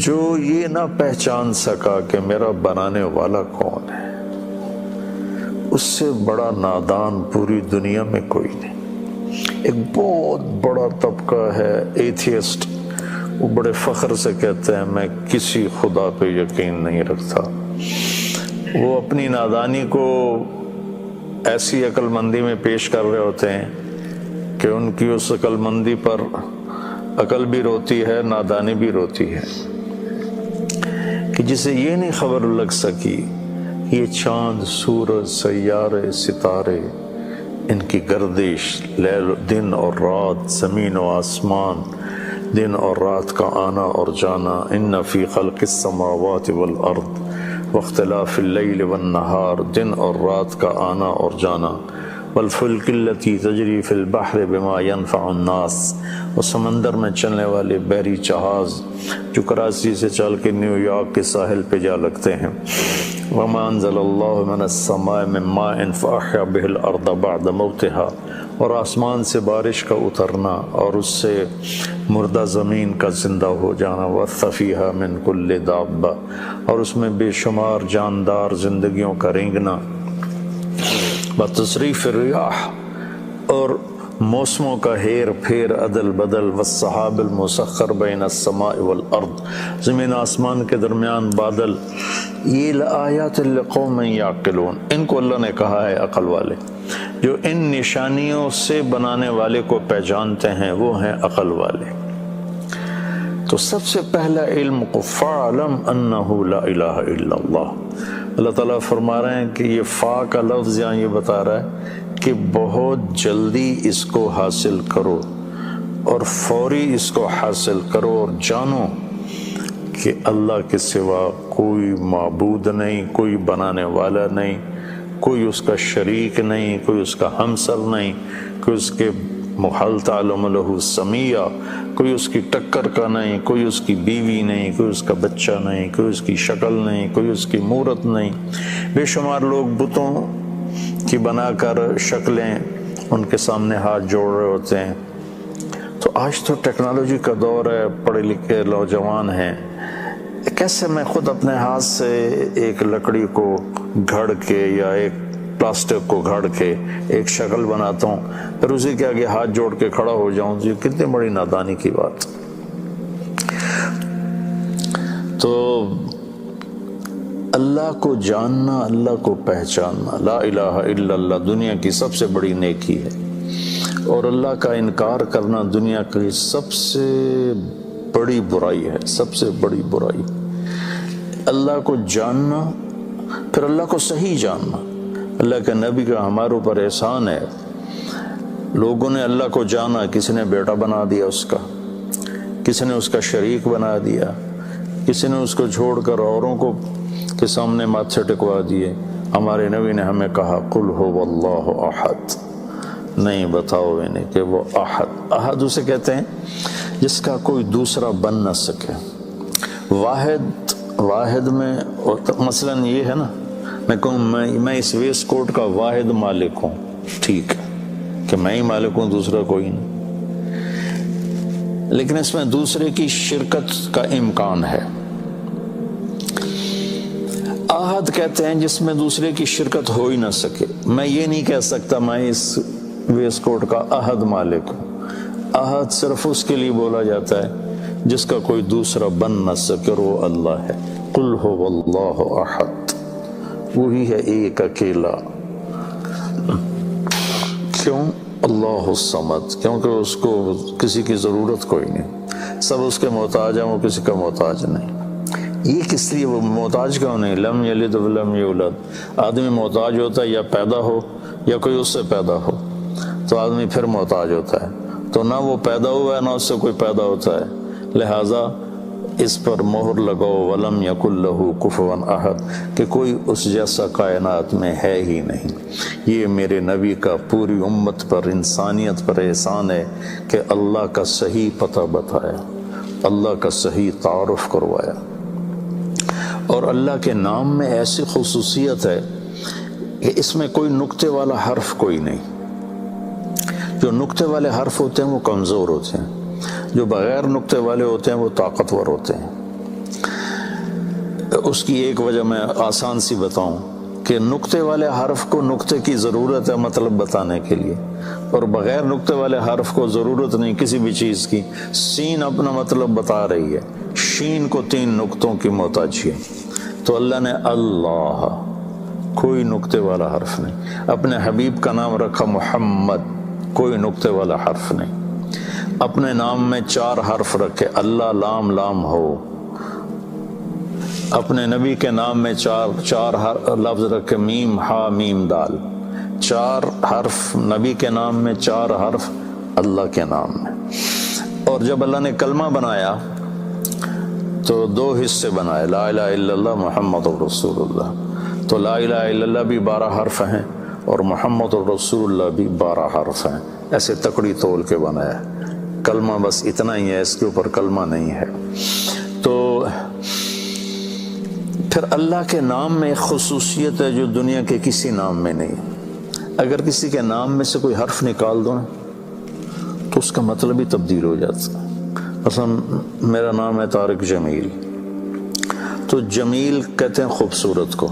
جو یہ نہ پہچان سکا کہ میرا بنانے والا کون ہے، اس سے بڑا نادان پوری دنیا میں کوئی نہیں۔ ایک بہت بڑا طبقہ ہے ایتھیسٹ، وہ بڑے فخر سے کہتے ہیں میں کسی خدا پہ یقین نہیں رکھتا۔ وہ اپنی نادانی کو ایسی عقل مندی میں پیش کر رہے ہوتے ہیں کہ ان کی اس عقل مندی پر عقل بھی روتی ہے، نادانی بھی روتی ہے، کہ جسے یہ نہیں خبر لگ سکی یہ چاند، سورج، سیارے، ستارے، ان کی گردش، دن اور رات، زمین و آسمان، دن اور رات کا آنا اور جانا، ان فی خلق السماوات والارض واختلاف اللیل والنہار، دن اور رات کا آنا اور جانا، والفلک التی تجری فی البحر بما ينفع الناس، اور سمندر میں چلنے والے بحری جہاز جو کراچی سے چل کے نیو یارک کے ساحل پہ جا لگتے ہیں، وما انزل اللہ من السماء من ماء فاحیا به الارض بعد موتها، اور آسمان سے بارش کا اترنا اور اس سے مردہ زمین کا زندہ ہو جانا، وَبَثَّ فِيهَا مِن كُلِّ دَابَّةٍ، اور اس میں بے شمار جاندار زندگیوں کا رینگنا، وَتَصْرِيفِ الرِّيَاحِ، اور موسموں کا ہیر پھیر، عدل بدل، وَالسَّحَابِ الْمُسَخَّرِ بَيْنَ السَّمَاءِ وَالْأَرْضِ، زمین آسمان کے درمیان بادل، یہ لآیات لقوم یعقلون، ان کو اللہ نے کہا ہے عقل والے، جو ان نشانیوں سے بنانے والے کو پہچانتے ہیں وہ ہیں عقل والے۔ تو سب سے پہلا علم کو فَاعْلَمْ أَنَّهُ لَا إِلَهَ إِلَّا اللَّهُ، اللہ تعالیٰ فرما رہے ہیں کہ یہ فا کا لفظ یہاں یہ بتا رہا ہے کہ بہت جلدی اس کو حاصل کرو اور فوری اس کو حاصل کرو، اور جانو کہ اللہ کے سوا کوئی معبود نہیں، کوئی بنانے والا نہیں، کوئی اس کا شریک نہیں، کوئی اس کا ہمسر نہیں، کوئی اس کے محل تعلم له سمیہ، کوئی اس کی ٹکر کا نہیں، کوئی اس کی بیوی نہیں، کوئی اس کا بچہ نہیں، کوئی اس کی شکل نہیں، کوئی اس کی مورت نہیں۔ بے شمار لوگ بتوں کی بنا کر شکلیں ان کے سامنے ہاتھ جوڑ رہے ہوتے ہیں۔ تو آج تو ٹیکنالوجی کا دور ہے، پڑھے لکھے نوجوان ہیں، کیسے میں خود اپنے ہاتھ سے ایک لکڑی کو گھڑ کے یا ایک پلاسٹک کو گھڑ کے ایک شکل بناتا ہوں، پھر اسی کے آگے ہاتھ جوڑ کے کھڑا ہو جاؤں، یہ کتنی بڑی نادانی کی بات۔ تو اللہ کو جاننا، اللہ کو پہچاننا، لا الہ الا اللہ دنیا کی سب سے بڑی نیکی ہے، اور اللہ کا انکار کرنا دنیا کی سب سے بڑی برائی ہے، سب سے بڑی برائی۔ اللہ کو جاننا، پھر اللہ کو صحیح جاننا۔ اللہ کے نبی کا ہمارے اوپر احسان ہے، لوگوں نے اللہ کو جانا، کسی نے بیٹا بنا دیا اس کا، کسی نے اس کا شریک بنا دیا، کسی نے اس کو چھوڑ کر اوروں کو کے سامنے ماتھے ٹکوا دیے۔ ہمارے نبی نے ہمیں کہا قل هو اللہ احد، نہیں بتاؤ انہیں کہ وہ احد، احد اسے کہتے ہیں جس کا کوئی دوسرا بن نہ سکے۔ واحد میں مثلا یہ ہے نا، میں کہوں میں اس ویسٹ کوٹ کا واحد مالک ہوں، ٹھیک ہے کہ میں ہی مالک ہوں، دوسرا کوئی نہیں، لیکن اس میں دوسرے کی شرکت کا امکان ہے۔ احد کہتے ہیں جس میں دوسرے کی شرکت ہو ہی نہ سکے۔ میں یہ نہیں کہہ سکتا میں اس ویسٹ کوٹ کا احد مالک ہوں۔ احد صرف اس کے لیے بولا جاتا ہے جس کا کوئی دوسرا بن نہ سکے، اور وہ اللہ ہے۔ قل هو اللہ احد، وہی ہے ایک اکیلا۔ کیوں؟ اللہ الصمد، کیونکہ اس کو کسی کی ضرورت کوئی نہیں، سب اس کے محتاج ہیں، وہ کسی کا محتاج نہیں۔ یہ کس لیے وہ محتاج کیوں نہیں؟ لم یلد ولم یولد، آدمی محتاج ہوتا ہے یا پیدا ہو یا کوئی اس سے پیدا ہو، تو آدمی پھر محتاج ہوتا ہے، تو نہ وہ پیدا ہوا ہے نہ اس سے کوئی پیدا ہوتا ہے، لہٰذا اس پر مہر لگاؤ ولم یکن لہ کفوا احد، کہ کوئی اس جیسا کائنات میں ہے ہی نہیں۔ یہ میرے نبی کا پوری امت پر، انسانیت پر احسان ہے کہ اللہ کا صحیح پتہ بتایا، اللہ کا صحیح تعارف کروایا۔ اور اللہ کے نام میں ایسی خصوصیت ہے کہ اس میں کوئی نقطے والا حرف کوئی نہیں۔ جو نقطے والے حرف ہوتے ہیں وہ کمزور ہوتے ہیں، جو بغیر نقطے والے ہوتے ہیں وہ طاقتور ہوتے ہیں۔ اس کی ایک وجہ میں آسان سی بتاؤں کہ نقطے والے حرف کو نقطے کی ضرورت ہے مطلب بتانے کے لیے، اور بغیر نقطے والے حرف کو ضرورت نہیں کسی بھی چیز کی۔ سین اپنا مطلب بتا رہی ہے، شین کو 3 نقطوں کی محتاج ہے، تو اللہ نے اللہ، کوئی نقطے والا حرف نہیں۔ اپنے حبیب کا نام رکھا محمد، کوئی نقطے والا حرف نہیں۔ اپنے نام میں 4 حرف رکھے، اللہ لام لام ہو۔ اپنے نبی کے نام میں 4 لفظ رکھے، میم ہا میم دال، 4 حرف نبی کے نام میں، 4 حرف اللہ کے نام میں۔ اور جب اللہ نے کلمہ بنایا تو 2 حصے بنائے، لا الہ الا اللہ محمد رسول اللہ۔ تو لا الہ الا اللہ بھی 12 حرف ہیں اور محمد رسول اللہ بھی 12 حرف ہیں، ایسے تکڑی تول کے بنایا۔ کلمہ بس اتنا ہی ہے، اس کے اوپر کلمہ نہیں ہے۔ تو پھر اللہ کے نام میں ایک خصوصیت ہے جو دنیا کے کسی نام میں نہیں۔ اگر کسی کے نام میں سے کوئی حرف نکال دو نا تو اس کا مطلب ہی تبدیل ہو جاتا ہے۔ مثلا میرا نام ہے طارق جمیل، تو جمیل کہتے ہیں خوبصورت کو،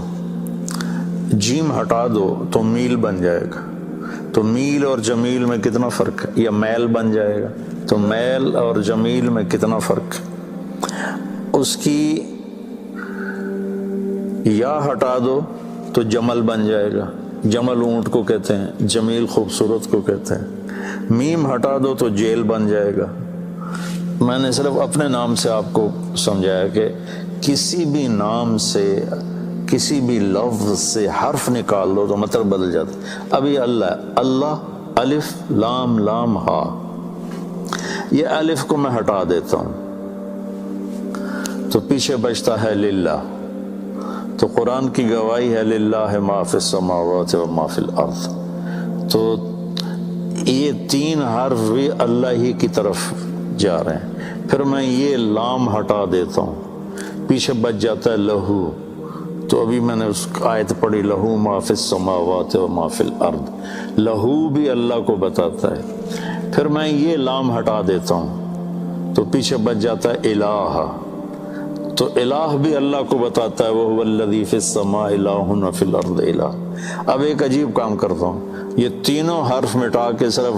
جیم ہٹا دو تو میل بن جائے گا۔ تو میل اور جمیل میں کتنا فرق ہے؟ یا میل بن جائے گا، تو میل اور جمیل میں کتنا فرق ہے؟ اس کی یا ہٹا دو تو جمل بن جائے گا، جمل اونٹ کو کہتے ہیں، جمیل خوبصورت کو کہتے ہیں۔ میم ہٹا دو تو جیل بن جائے گا۔ میں نے صرف اپنے نام سے آپ کو سمجھایا کہ کسی بھی نام سے، کسی بھی لفظ سے حرف نکال دو تو مطلب بدل جاتا ہے۔ ابھی اللہ الف لام لام ہا، یہ الف کو میں ہٹا دیتا ہوں تو پیچھے بچتا ہے للہ۔ تو قرآن کی گواہی ہے للہ ما فی السماوات و ما فی الارض، تو یہ 3 حرف بھی اللہ ہی کی طرف جا رہے ہیں۔ پھر میں یہ لام ہٹا دیتا ہوں، پیچھے بچ جاتا ہے لہو، تو ابھی میں نے اس آیت پڑھی لہو ما فی السماوات و ما فی الارض، لہو بھی اللہ کو بتاتا ہے۔ پھر میں یہ لام ہٹا دیتا ہوں تو پیچھے بچ جاتا ہے الہ، تو الہ بھی اللہ کو بتاتا ہے، وَهُوَ الَّذِي فِي السَّمَاءِ إِلَٰهٌ وَفِي الْأَرْضِ إِلَٰهٌ۔ اب ایک عجیب کام کرتا ہوں، یہ تینوں حرف مٹا کے صرف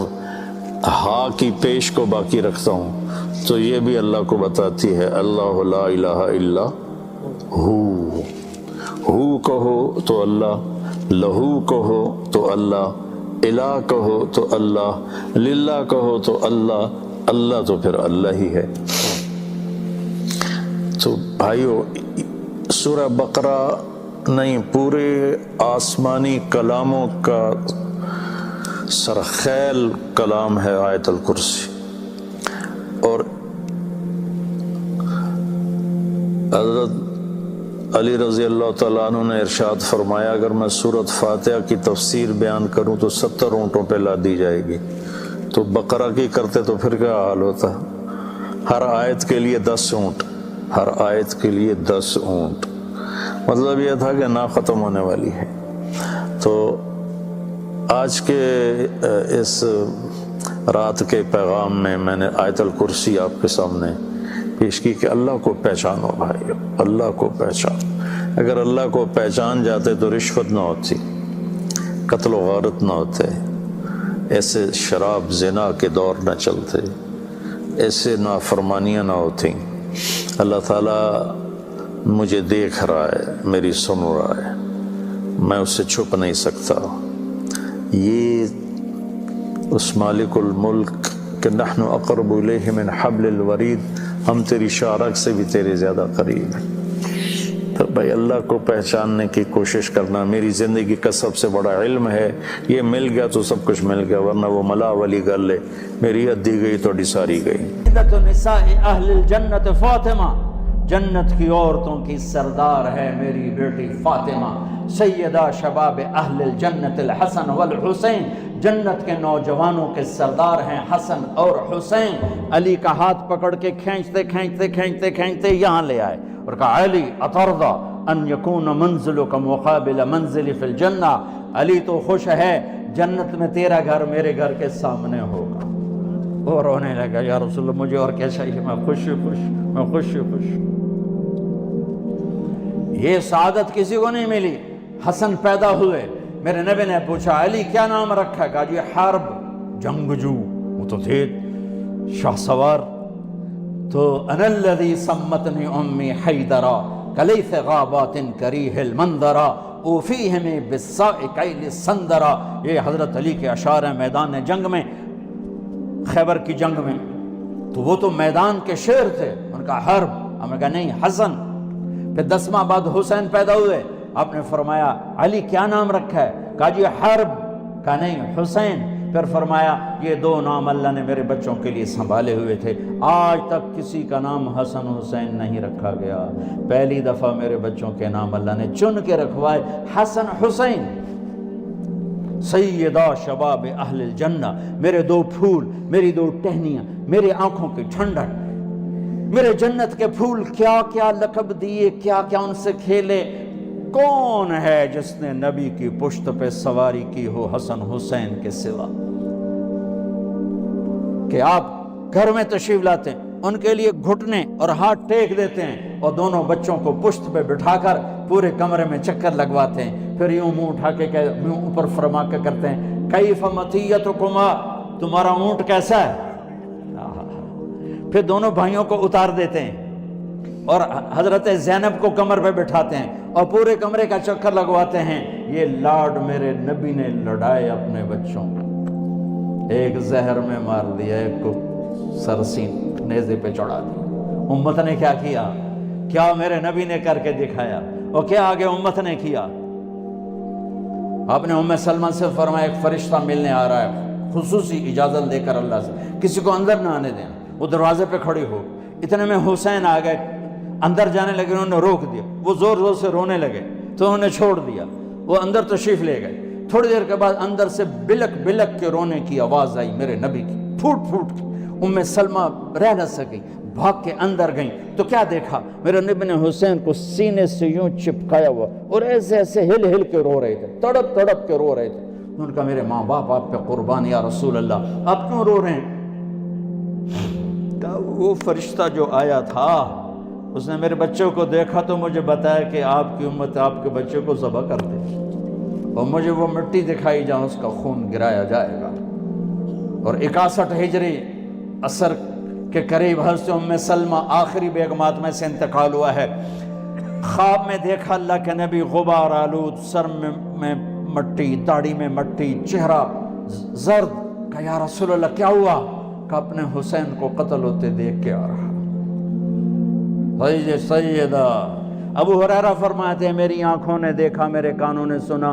ہا کی پیش کو باقی رکھتا ہوں، تو یہ بھی اللہ کو بتاتی ہے، اللہ لا الہ الا ہو کہو تو اللہ، لہو کہو تو اللہ، الہ کہو تو اللہ، للہ کہو تو اللہ، اللہ تو پھر اللہ ہی ہے۔ تو بھائیو، سورہ بقرہ نہیں، پورے آسمانی کلاموں کا سرخیل کلام ہے آیت الکرسی۔ اور حضرت علی رضی اللہ تعالیٰ عنہ نے ارشاد فرمایا، اگر میں سورۃ فاتحہ کی تفسیر بیان کروں تو 70 اونٹوں پہ لا دی جائے گی، تو بقرہ کی کرتے تو پھر کیا حال ہوتا؟ ہر آیت کے لیے 10 اونٹ، ہر آیت کے لیے 10 اونٹ، مطلب یہ تھا کہ نہ ختم ہونے والی ہے۔ تو آج کے اس رات کے پیغام میں نے آیت الکرسی آپ کے سامنے پیش کی کہ اللہ کو پہچانو بھائی، اللہ کو پہچانو۔ اگر اللہ کو پہچان جاتے تو رشوت نہ ہوتی، قتل و غارت نہ ہوتے، ایسے شراب زنا کے دور نہ چلتے، ایسے نافرمانیاں نہ ہوتی۔ اللہ تعالیٰ مجھے دیکھ رہا ہے، میری سن رہا ہے، میں اس سے چھپ نہیں سکتا۔ یہ اس مالک الملک کہ نحن اقرب الیہ من حبل الورید، ہم تیری شارک سے بھی تیرے زیادہ قریب ہیں۔ تو بھائی اللہ کو پہچاننے کی کوشش کرنا میری زندگی کا سب سے بڑا علم ہے۔ یہ مل گیا تو سب کچھ مل گیا، ورنہ وہ ملا والی گل ہے، میری ادھی گئی توڑی ساری گئی۔ نساء اہل الجنت فاطمہ، جنت کی عورتوں کی سردار ہے میری بیٹی فاطمہ۔ سیدہ شباب اہل الجنت الحسن والحسین، جنت کے نوجوانوں کے سردار ہیں حسن اور حسین۔ علی کا ہاتھ پکڑ کے کھینچتے کھینچتے کھینچتے کھینچتے یہاں لے آئے اور کہا علی اترضى ان یکون منزلک مقابل منزل فی الجنہ، علی تو خوش ہے جنت میں تیرا گھر میرے گھر کے سامنے ہوگا۔ اور رونے لگا، یا رسول اللہ مجھے اور کیا چاہیے، میں خوش خوش، میں خوش خوش۔ یہ سعادت کسی کو نہیں ملی۔ حسن پیدا ہوئے، میرے نبی نے پوچھا علی کیا نام رکھا؟ کہا جی حرب، جنگجو، وہ تو تھے شاہ سوار۔ تو انا الذی سمتنی امی حیدرا کلیث غابات کریہ المنظرا اوفیہم بالسائقین السندرا۔ یہ حضرت علی کے اشعار ہیں میدان جنگ میں، خیبر کی جنگ میں۔ تو وہ تو میدان کے شعر تھے، ان کا حرب، ہم نے کہا نہیں حسن۔ پھر 10 ماہ بعد حسین پیدا ہوئے، آپ نے فرمایا علی کیا نام رکھا ہے؟ کہا جی حرب، کہا نہیں حسین۔ پھر فرمایا یہ 2 نام اللہ نے میرے بچوں کے لیے سنبھالے ہوئے تھے، آج تک کسی کا نام حسن حسین نہیں رکھا گیا، پہلی دفعہ میرے بچوں کے نام اللہ نے چن کے رکھوائے حسن حسین۔ سیدہ شباب اہل الجنہ، میرے 2 پھول، میری 2 ٹہنیاں، میری آنکھوں کی ٹھنڈک، میرے جنت کے پھول کیا کیا لقب دیے، کیا کیا ان سے کھیلے۔ کون ہے جس نے نبی کی پشت پہ سواری کی ہو حسن حسین کے سوا؟ کہ آپ گھر میں تشریف لاتے ہیں، ان کے لیے گھٹنے اور ہاتھ ٹیک دیتے ہیں، اور دونوں بچوں کو پشت پہ بٹھا کر پورے کمرے میں چکر لگواتے ہیں، پھر یوں منہ اٹھا کے منہ اوپر فرما کے کرتے ہیں کیف مطیتکما، تمہارا اونٹ کیسا ہے؟ پھر دونوں بھائیوں کو اتار دیتے ہیں اور حضرت زینب کو کمر پہ بٹھاتے ہیں اور پورے کمرے کا چکر لگواتے ہیں۔ یہ لاڈ میرے نبی نے لڑائے اپنے بچوں کو، ایک زہر میں مار دیا، ایک کو سرسی نیزے پہ چڑھا دیا۔ امت نے کیا کیا؟ کیا میرے نبی نے کر کے دکھایا، اور کیا آگے امت نے کیا؟ آپ نے ام سلمہ سے فرمایا ایک فرشتہ ملنے آ رہا ہے، خصوصی اجازت دے کر اللہ سے، کسی کو اندر نہ آنے دیں۔ وہ دروازے پہ کھڑی ہو، اتنے میں حسین آ گئے، اندر جانے لگے، انہوں نے روک دیا، وہ زور زور سے رونے لگے تو انہوں نے چھوڑ دیا، وہ اندر تشریف لے گئے۔ تھوڑی دیر کے بعد اندر سے بلک بلک کے رونے کی آواز آئی میرے نبی کی، پھوٹ پھوٹ کی۔ ام سلمہ رہ نہ سکی، بھاگ کے اندر گئیں تو کیا دیکھا؟ میرے نبی نے حسین کو سینے سے یوں چپکایا ہوا اور ایسے ایسے ہل ہل کے رو رہے تھے، تڑپ تڑپ کے رو رہے تھے۔ انہوں نے کہا میرے ماں باپ آپ پہ قربان یا رسول اللہ، آپ کیوں رو رہے ہیں؟ وہ فرشتہ جو آیا تھا اس نے میرے بچوں کو دیکھا تو مجھے بتایا کہ آپ کی امت آپ کے بچوں کو ذبح کر دے، اور مجھے وہ مٹی دکھائی جہاں اس کا خون گرایا جائے گا۔ اور 61 ہجری عصر کے قریب حضرت ام سلمہ آخری بیگمات میں سے انتقال ہوا ہے۔ خواب میں دیکھا اللہ کے نبی غبار آلود، سر میں مٹی، داڑھی میں مٹی، چہرہ زرد۔ کہا یا رسول اللہ کیا ہوا؟ کہ اپنے حسین کو قتل ہوتے دیکھ کے آ رہا۔ سیدہ ابو ہریرہ فرماتے ہیں میری آنکھوں نے دیکھا، میرے کانوں نے سنا،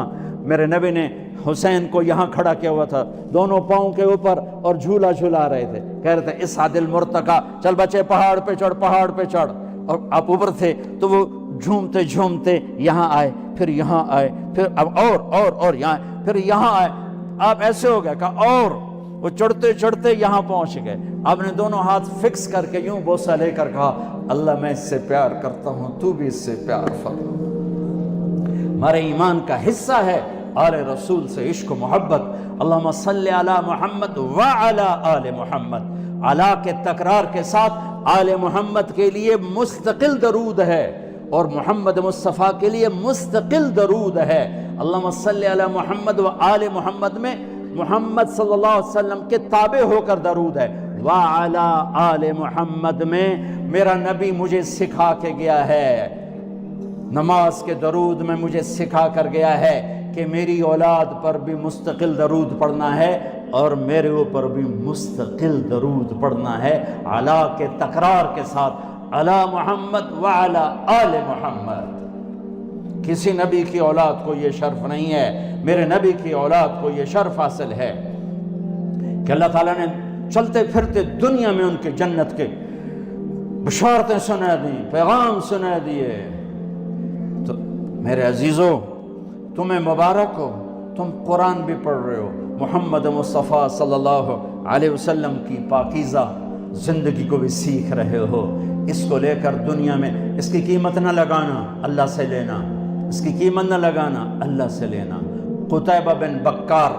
میرے نبی نے حسین کو یہاں کھڑا کیا ہوا تھا، دونوں پاؤں کے اوپر، اور جھولا جھولا رہے تھے، کہہ رہے تھے اس عادل مرتقا، چل بچے پہاڑ پہ چڑھ، پہاڑ پہ چڑھ۔ اور آپ اوپر تھے تو وہ جھومتے جھومتے یہاں آئے، پھر یہاں آئے، پھر اب اور یہاں، پھر یہاں آئے۔ آپ ایسے ہو گئے، کہا اور، وہ چڑھتے چڑھتے یہاں پہنچ گئے۔ آپ نے دونوں ہاتھ فکس کر کے یوں بوسہ لے کر کہا اللہ میں اس سے پیار کرتا ہوں، تو بھی اس سے پیار فرما۔ ہمارے ایمان کا حصہ ہے آل رسول سے عشق و محبت۔ اللہم صلی علی محمد وعلی آل محمد، علی کے تکرار کے ساتھ آل محمد کے لیے مستقل درود ہے، اور محمد مصطفیٰ کے لیے مستقل درود ہے۔ اللہم صلی علی محمد و آل محمد میں محمد صلی اللہ علیہ وسلم کے تابع ہو کر درود ہے، وعلی آل محمد میں میرا نبی مجھے سکھا کے گیا ہے، نماز کے درود میں مجھے سکھا کر گیا ہے کہ میری اولاد پر بھی مستقل درود پڑھنا ہے، اور میرے اوپر بھی مستقل درود پڑھنا ہے، علی کے تکرار کے ساتھ، علی محمد وعلی آل محمد۔ کسی نبی کی اولاد کو یہ شرف نہیں ہے، میرے نبی کی اولاد کو یہ شرف حاصل ہے کہ اللہ تعالیٰ نے چلتے پھرتے دنیا میں ان کے جنت کے بشارتیں سنا دیں، پیغام سنا دیے۔ تو میرے عزیزو تمہیں مبارک ہو، تم قرآن بھی پڑھ رہے ہو، محمد مصطفیٰ صلی اللہ علیہ وسلم کی پاکیزہ زندگی کو بھی سیکھ رہے ہو۔ اس کو لے کر دنیا میں اس کی قیمت نہ لگانا، اللہ سے لینا، اس کی قیمت نہ لگانا، اللہ سے لینا۔ قتیبہ بن بکار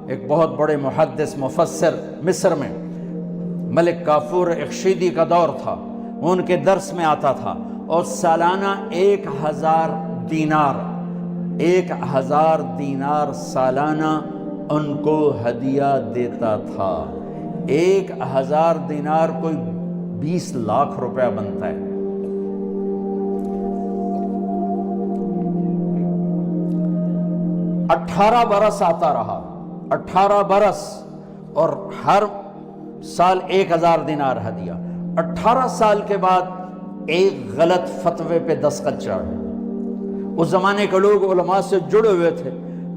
ایک بہت بڑے محدث مفسر، مصر میں ملک کافور اخشیدی کا دور تھا، وہ ان کے درس میں آتا تھا اور سالانہ 1000 دینار، 1000 دینار سالانہ ان کو ہدیہ دیتا تھا۔ 1000 دینار کوئی 20 لاکھ روپیہ بنتا ہے۔ اٹھارہ برس آتا رہا، 18 برس، اور ہر سال 1000 دینار ہدیہ۔ 18 سال کے بعد ایک غلط فتوے پہ دستخط چڑھے۔ اس زمانے کے لوگ علماء سے جڑے ہوئے تھے۔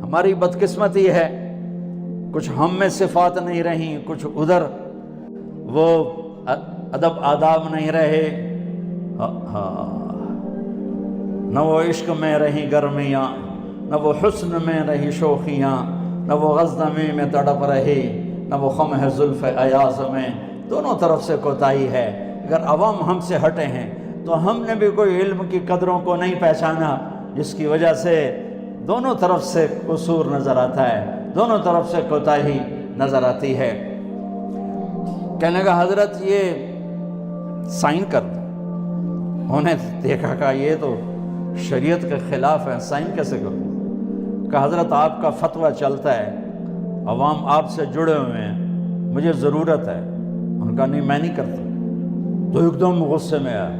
ہماری بدقسمتی ہے، کچھ ہم میں صفات نہیں رہیں، کچھ ادھر وہ ادب آداب نہیں رہے، نہ وہ عشق میں رہی گرمیاں، نہ وہ حسن میں رہی شوخیاں، نہ وہ غزنمی میں تڑپ رہی، نہ وہ خم زلف ایاز میں۔ دونوں طرف سے کوتاہی ہے۔ اگر عوام ہم سے ہٹے ہیں تو ہم نے بھی کوئی علم کی قدروں کو نہیں پہچانا، جس کی وجہ سے دونوں طرف سے قصور نظر آتا ہے، دونوں طرف سے کوتاہی نظر آتی ہے۔ کہنے لگا حضرت یہ سائن کر دو۔ انہوں نے دیکھا کہ یہ تو شریعت کے خلاف ہے، سائن کیسے کروں؟ کہ حضرت آپ کا فتویٰ چلتا ہے، عوام آپ سے جڑے ہوئے ہیں، مجھے ضرورت ہے۔ ان کا نہیں، میں نہیں کرتا۔ تو ایک دم غصے میں آیا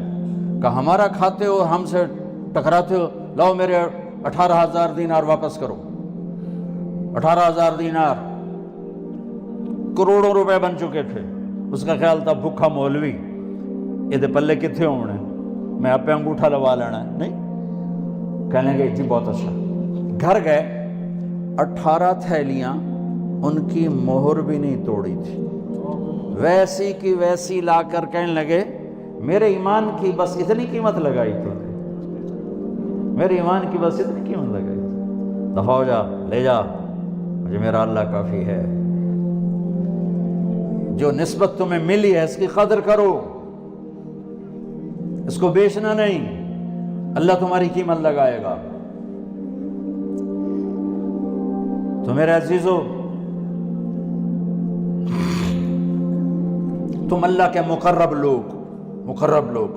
کہ ہمارا کھاتے ہو، ہم سے ٹکراتے ہو، لاؤ میرے 18,000 دینار واپس کرو۔ 18,000 دینار کروڑوں روپے بن چکے تھے۔ اس کا خیال تھا بھوکھا مولوی یہ پلے کتنے ہونے، میں آپ پہ انگوٹھا لوا لینا ہے، نہیں۔ کہنے گے جی بہت اچھا۔ گھر گئے، 18 تھیلیاں، ان کی مہر بھی نہیں توڑی تھی، ویسی کی ویسی لا کر کہنے لگے میرے ایمان کی بس اتنی قیمت لگائی تو نے، میرے ایمان کی بس اتنی قیمت لگائی، دفع ہو جا، لے جا، مجھے میرا اللہ کافی ہے۔ جو نسبت تمہیں ملی ہے اس کی قدر کرو، اس کو بیچنا نہیں، اللہ تمہاری قیمت لگائے گا۔ تو میرے عزیزو، تم اللہ کے مقرب لوگ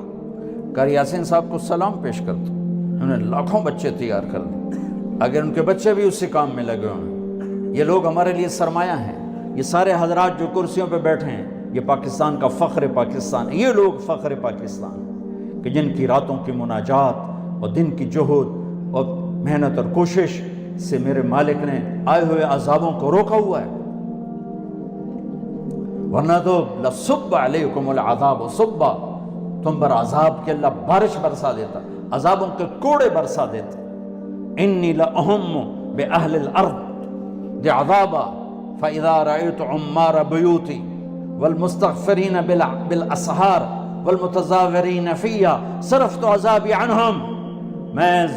قاری یاسین صاحب کو سلام پیش کر دو۔ انہوں نے لاکھوں بچے تیار کر دیے، اگر ان کے بچے بھی اسی کام میں لگے ہوئے۔ یہ لوگ ہمارے لیے سرمایہ ہیں۔ یہ سارے حضرات جو کرسیوں پہ بیٹھے ہیں، یہ پاکستان کا فخر پاکستان ہے۔ یہ لوگ فخر پاکستان ہیں کہ جن کی راتوں کی مناجات اور دن کی جہد اور محنت اور کوشش سے میرے مالک نے آئے ہوئے عذابوں کو روکا ہوا ہے، ورنہ تو لصب علیکم العذاب صبا، تم پر عذاب کے اللہ بارش برسا دیتا، عذابوں کے کوڑے برسا دیتا۔ انی لأہم بأہل الارض عذابا فإذا رأيت عمار بیوتی والمستغفرین بالاسحار والمتظاہرین فیہا صرفت عذابی عنہم۔ میں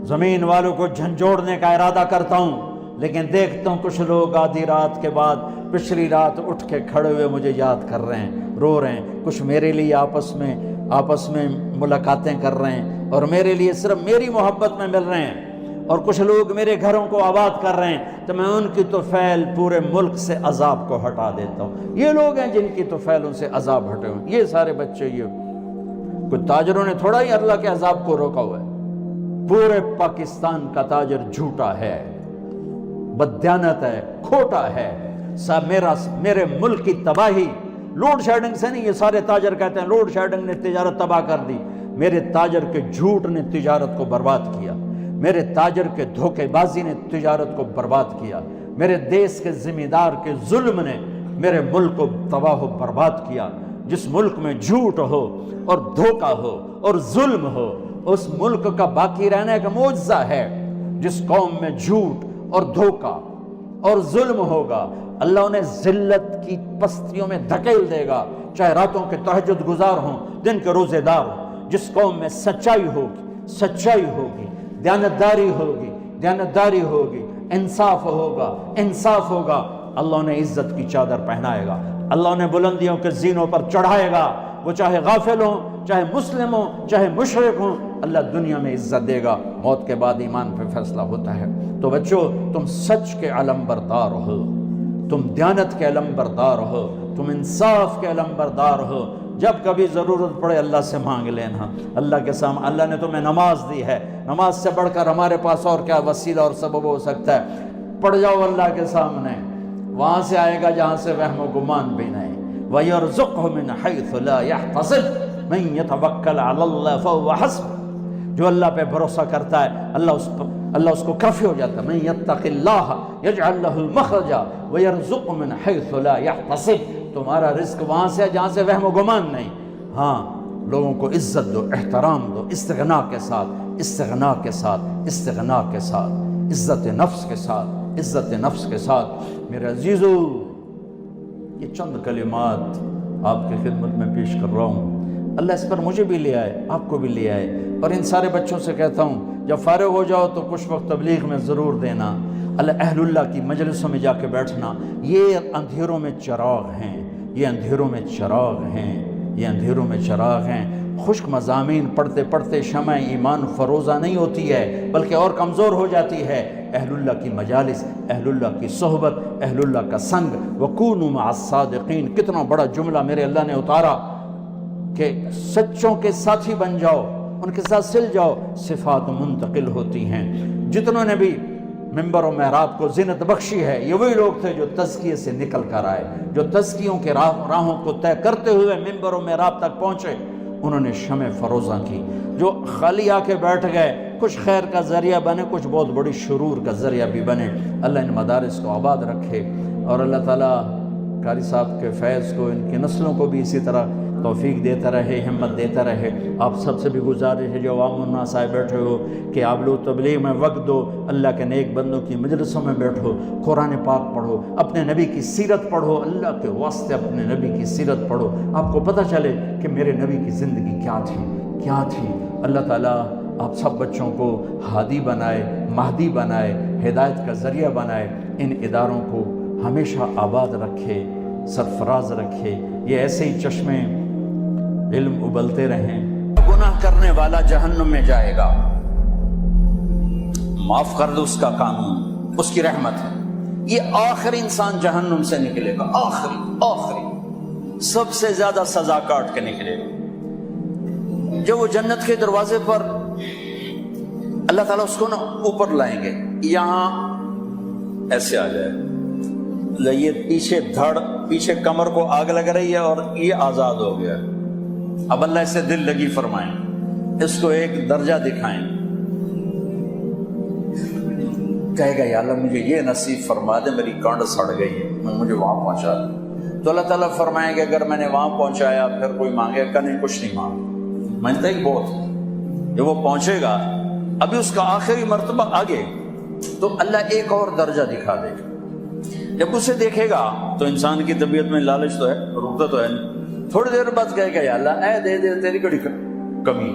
زمین والوں کو جھنجھوڑنے کا ارادہ کرتا ہوں، لیکن دیکھتا ہوں کچھ لوگ آدھی رات کے بعد پچھلی رات اٹھ کے کھڑے ہوئے مجھے یاد کر رہے ہیں، رو رہے ہیں، کچھ میرے لیے آپس میں ملاقاتیں کر رہے ہیں اور میرے لیے صرف میری محبت میں مل رہے ہیں، اور کچھ لوگ میرے گھروں کو آباد کر رہے ہیں، تو میں ان کی طفیل پورے ملک سے عذاب کو ہٹا دیتا ہوں۔ یہ لوگ ہیں جن کی طفیلوں سے عذاب ہٹے ہوئے، یہ سارے بچے، یہ کچھ تاجروں نے تھوڑا ہی اللہ کے عذاب کو روکا ہوا ہے۔ پورے پاکستان کا تاجر جھوٹا ہے، بددیانت ہے، کھوٹا ہے۔ میرے ملک کی تباہی لوڈ شیڈنگ سے نہیں، یہ سارے تاجر کہتے ہیں لوڈ شیڈنگ نے تجارت تباہ کر دی۔ میرے تاجر کے جھوٹ نے تجارت کو برباد کیا، میرے تاجر کے دھوکے بازی نے تجارت کو برباد کیا، میرے دیس کے ذمہ دار کے ظلم نے میرے ملک کو تباہ و برباد کیا۔ جس ملک میں جھوٹ ہو اور دھوکہ ہو اور ظلم ہو، اس ملک کا باقی رہنے کا معجزہ ہے۔ جس قوم میں جھوٹ اور دھوکہ اور ظلم ہوگا، اللہ انہیں ذلت کی پستیوں میں دھکیل دے گا، چاہے راتوں کے تہجد گزار ہوں، دن کے روزے دار ہوں۔ جس قوم میں سچائی ہوگی، دیانتداری ہوگی، انصاف ہوگا، اللہ انہیں عزت کی چادر پہنائے گا، اللہ انہیں بلندیوں کے زینوں پر چڑھائے گا۔ وہ چاہے غافل ہوں، چاہے مسلم ہوں، چاہے مشرک ہوں، اللہ دنیا میں عزت دے گا۔ موت کے بعد ایمان پہ فیصلہ ہوتا ہے۔ تو بچوں، تم سچ کے علم بردار ہو، تم دیانت کے علم بردار ہو، تم انصاف کے علم بردار ہو، جب کبھی ضرورت پڑے اللہ سے مانگ لینا. اللہ کے سامنے اللہ نے تمہیں نماز دی ہے, نماز سے بڑھ کر ہمارے پاس اور کیا وسیلہ اور سبب ہو سکتا ہے. پڑھ جاؤ اللہ کے سامنے, وہاں سے آئے گا جہاں سے وہم و گمان بھی نہیں. وَيَرْزُقْهُ مِنْ حَيْثُ لَا يَحْتَسِبُ مَنْ يَتَوَكَّلْ عَلَى اللَّهِ فَهُوَ حَسْبُهُ. جو اللہ پہ بھروسہ کرتا ہے اللہ اس کو کافی ہو جاتا ہے. مَنْ يَتَّقِ اللَّهَ يَجْعَلْ لَهُ الْمَخْرَجَ وَيَرْزُقْهُ مِنْ حَيْثُ لَا يَحْتَسِبُ. تمہارا رزق وہاں سے ہے جہاں سے وہم و گمان نہیں. ہاں, لوگوں کو عزت دو, احترام دو, استغنا کے ساتھ, استغنا کے ساتھ, استغنا کے ساتھ, عزت نفس کے ساتھ, عزت نفس کے ساتھ. میرے عزیزو, یہ چند کلمات آپ کی خدمت میں پیش کر رہا ہوں. اللہ اس پر مجھے بھی لے آئے, آپ کو بھی لے آئے. اور ان سارے بچوں سے کہتا ہوں, جب فارغ ہو جاؤ تو کچھ وقت تبلیغ میں ضرور دینا. اہل اللہ کی مجلسوں میں جا کے بیٹھنا. یہ اندھیروں میں چراغ ہیں, یہ اندھیروں میں چراغ ہیں, یہ اندھیروں میں چراغ ہیں. خشک مضامین پڑھتے پڑھتے شمع ایمان فروزہ نہیں ہوتی ہے بلکہ اور کمزور ہو جاتی ہے. اہل اللہ کی مجالس, اہل اللہ کی صحبت, اہل اللہ کا سنگ. وَكُونُوا مَعَ الصَّادِقِينَ, کتنا بڑا جملہ میرے اللہ نے اتارا کہ سچوں کے ساتھی بن جاؤ, ان کے ساتھ سل جاؤ. صفات منتقل ہوتی ہیں. جتنوں نے بھی منبر و محراب کو زینت بخشی ہے, یہ وہی لوگ تھے جو تزکیے سے نکل کر آئے, جو تزکیوں کے راہوں کو طے کرتے ہوئے منبر و محراب تک پہنچے. انہوں نے شمع فروزاں کی. جو خالی آ کے بیٹھ گئے, کچھ خیر کا ذریعہ بنے, کچھ بہت بڑی شرور کا ذریعہ بھی بنے. اللہ ان مدارس کو آباد رکھے, اور اللہ تعالیٰ قاری صاحب کے فیض کو, ان کی نسلوں کو بھی اسی طرح توفیق دیتا رہے, ہمت دیتا رہے. آپ سب سے بھی گزارش ہے جو عوام الناس آئے بیٹھے ہو کہ آپ لوگ تبلیغ میں وقت دو, اللہ کے نیک بندوں کی مجلسوں میں بیٹھو, قرآن پاک پڑھو, اپنے نبی کی سیرت پڑھو, اللہ کے واسطے اپنے نبی کی سیرت پڑھو. آپ کو پتہ چلے کہ میرے نبی کی زندگی کیا تھی. اللہ تعالیٰ آپ سب بچوں کو ہادی بنائے, مہدی بنائے, ہدایت کا ذریعہ بنائے. ان اداروں کو ہمیشہ آباد رکھے, سرفراز رکھے. یہ ایسے ہی چشمے علم ابلتے رہیں. گناہ کرنے والا جہنم میں جائے گا, معاف کر دو اس کا قانون, اس کی رحمت ہے. یہ آخری انسان جہنم سے نکلے گا, آخری سب سے زیادہ سزا کاٹ کے نکلے گا. جب وہ جنت کے دروازے پر اللہ تعالیٰ اس کو نا اوپر لائیں گے, یہاں ایسے آ جائے, یہ پیچھے دھڑ, پیچھے کمر کو آگ لگ رہی ہے اور یہ آزاد ہو گیا. اب اللہ اسے دل لگی فرمائیں, اس کو ایک درجہ دکھائیں. کہے گا یا اللہ مجھے یہ نصیب فرما دے, میری کانڈ سڑ گئی ہے, مجھے وہاں پہنچا دے. تو اللہ تعالیٰ فرمائیں گے اگر میں نے وہاں پہنچایا پھر کوئی مانگے گا نہیں, کچھ نہیں مانگا. مانتا ہی بہت. جب وہ پہنچے گا, ابھی اس کا آخری مرتبہ آگے, تو اللہ ایک اور درجہ دکھا دے گا. جب اسے دیکھے گا تو انسان کی طبیعت میں لالچ تو ہے, رکتا تو ہے نہیں. تھوڑی دیر بعد کہے گا یا اللہ اے دے دے, تیری بڑی کمی.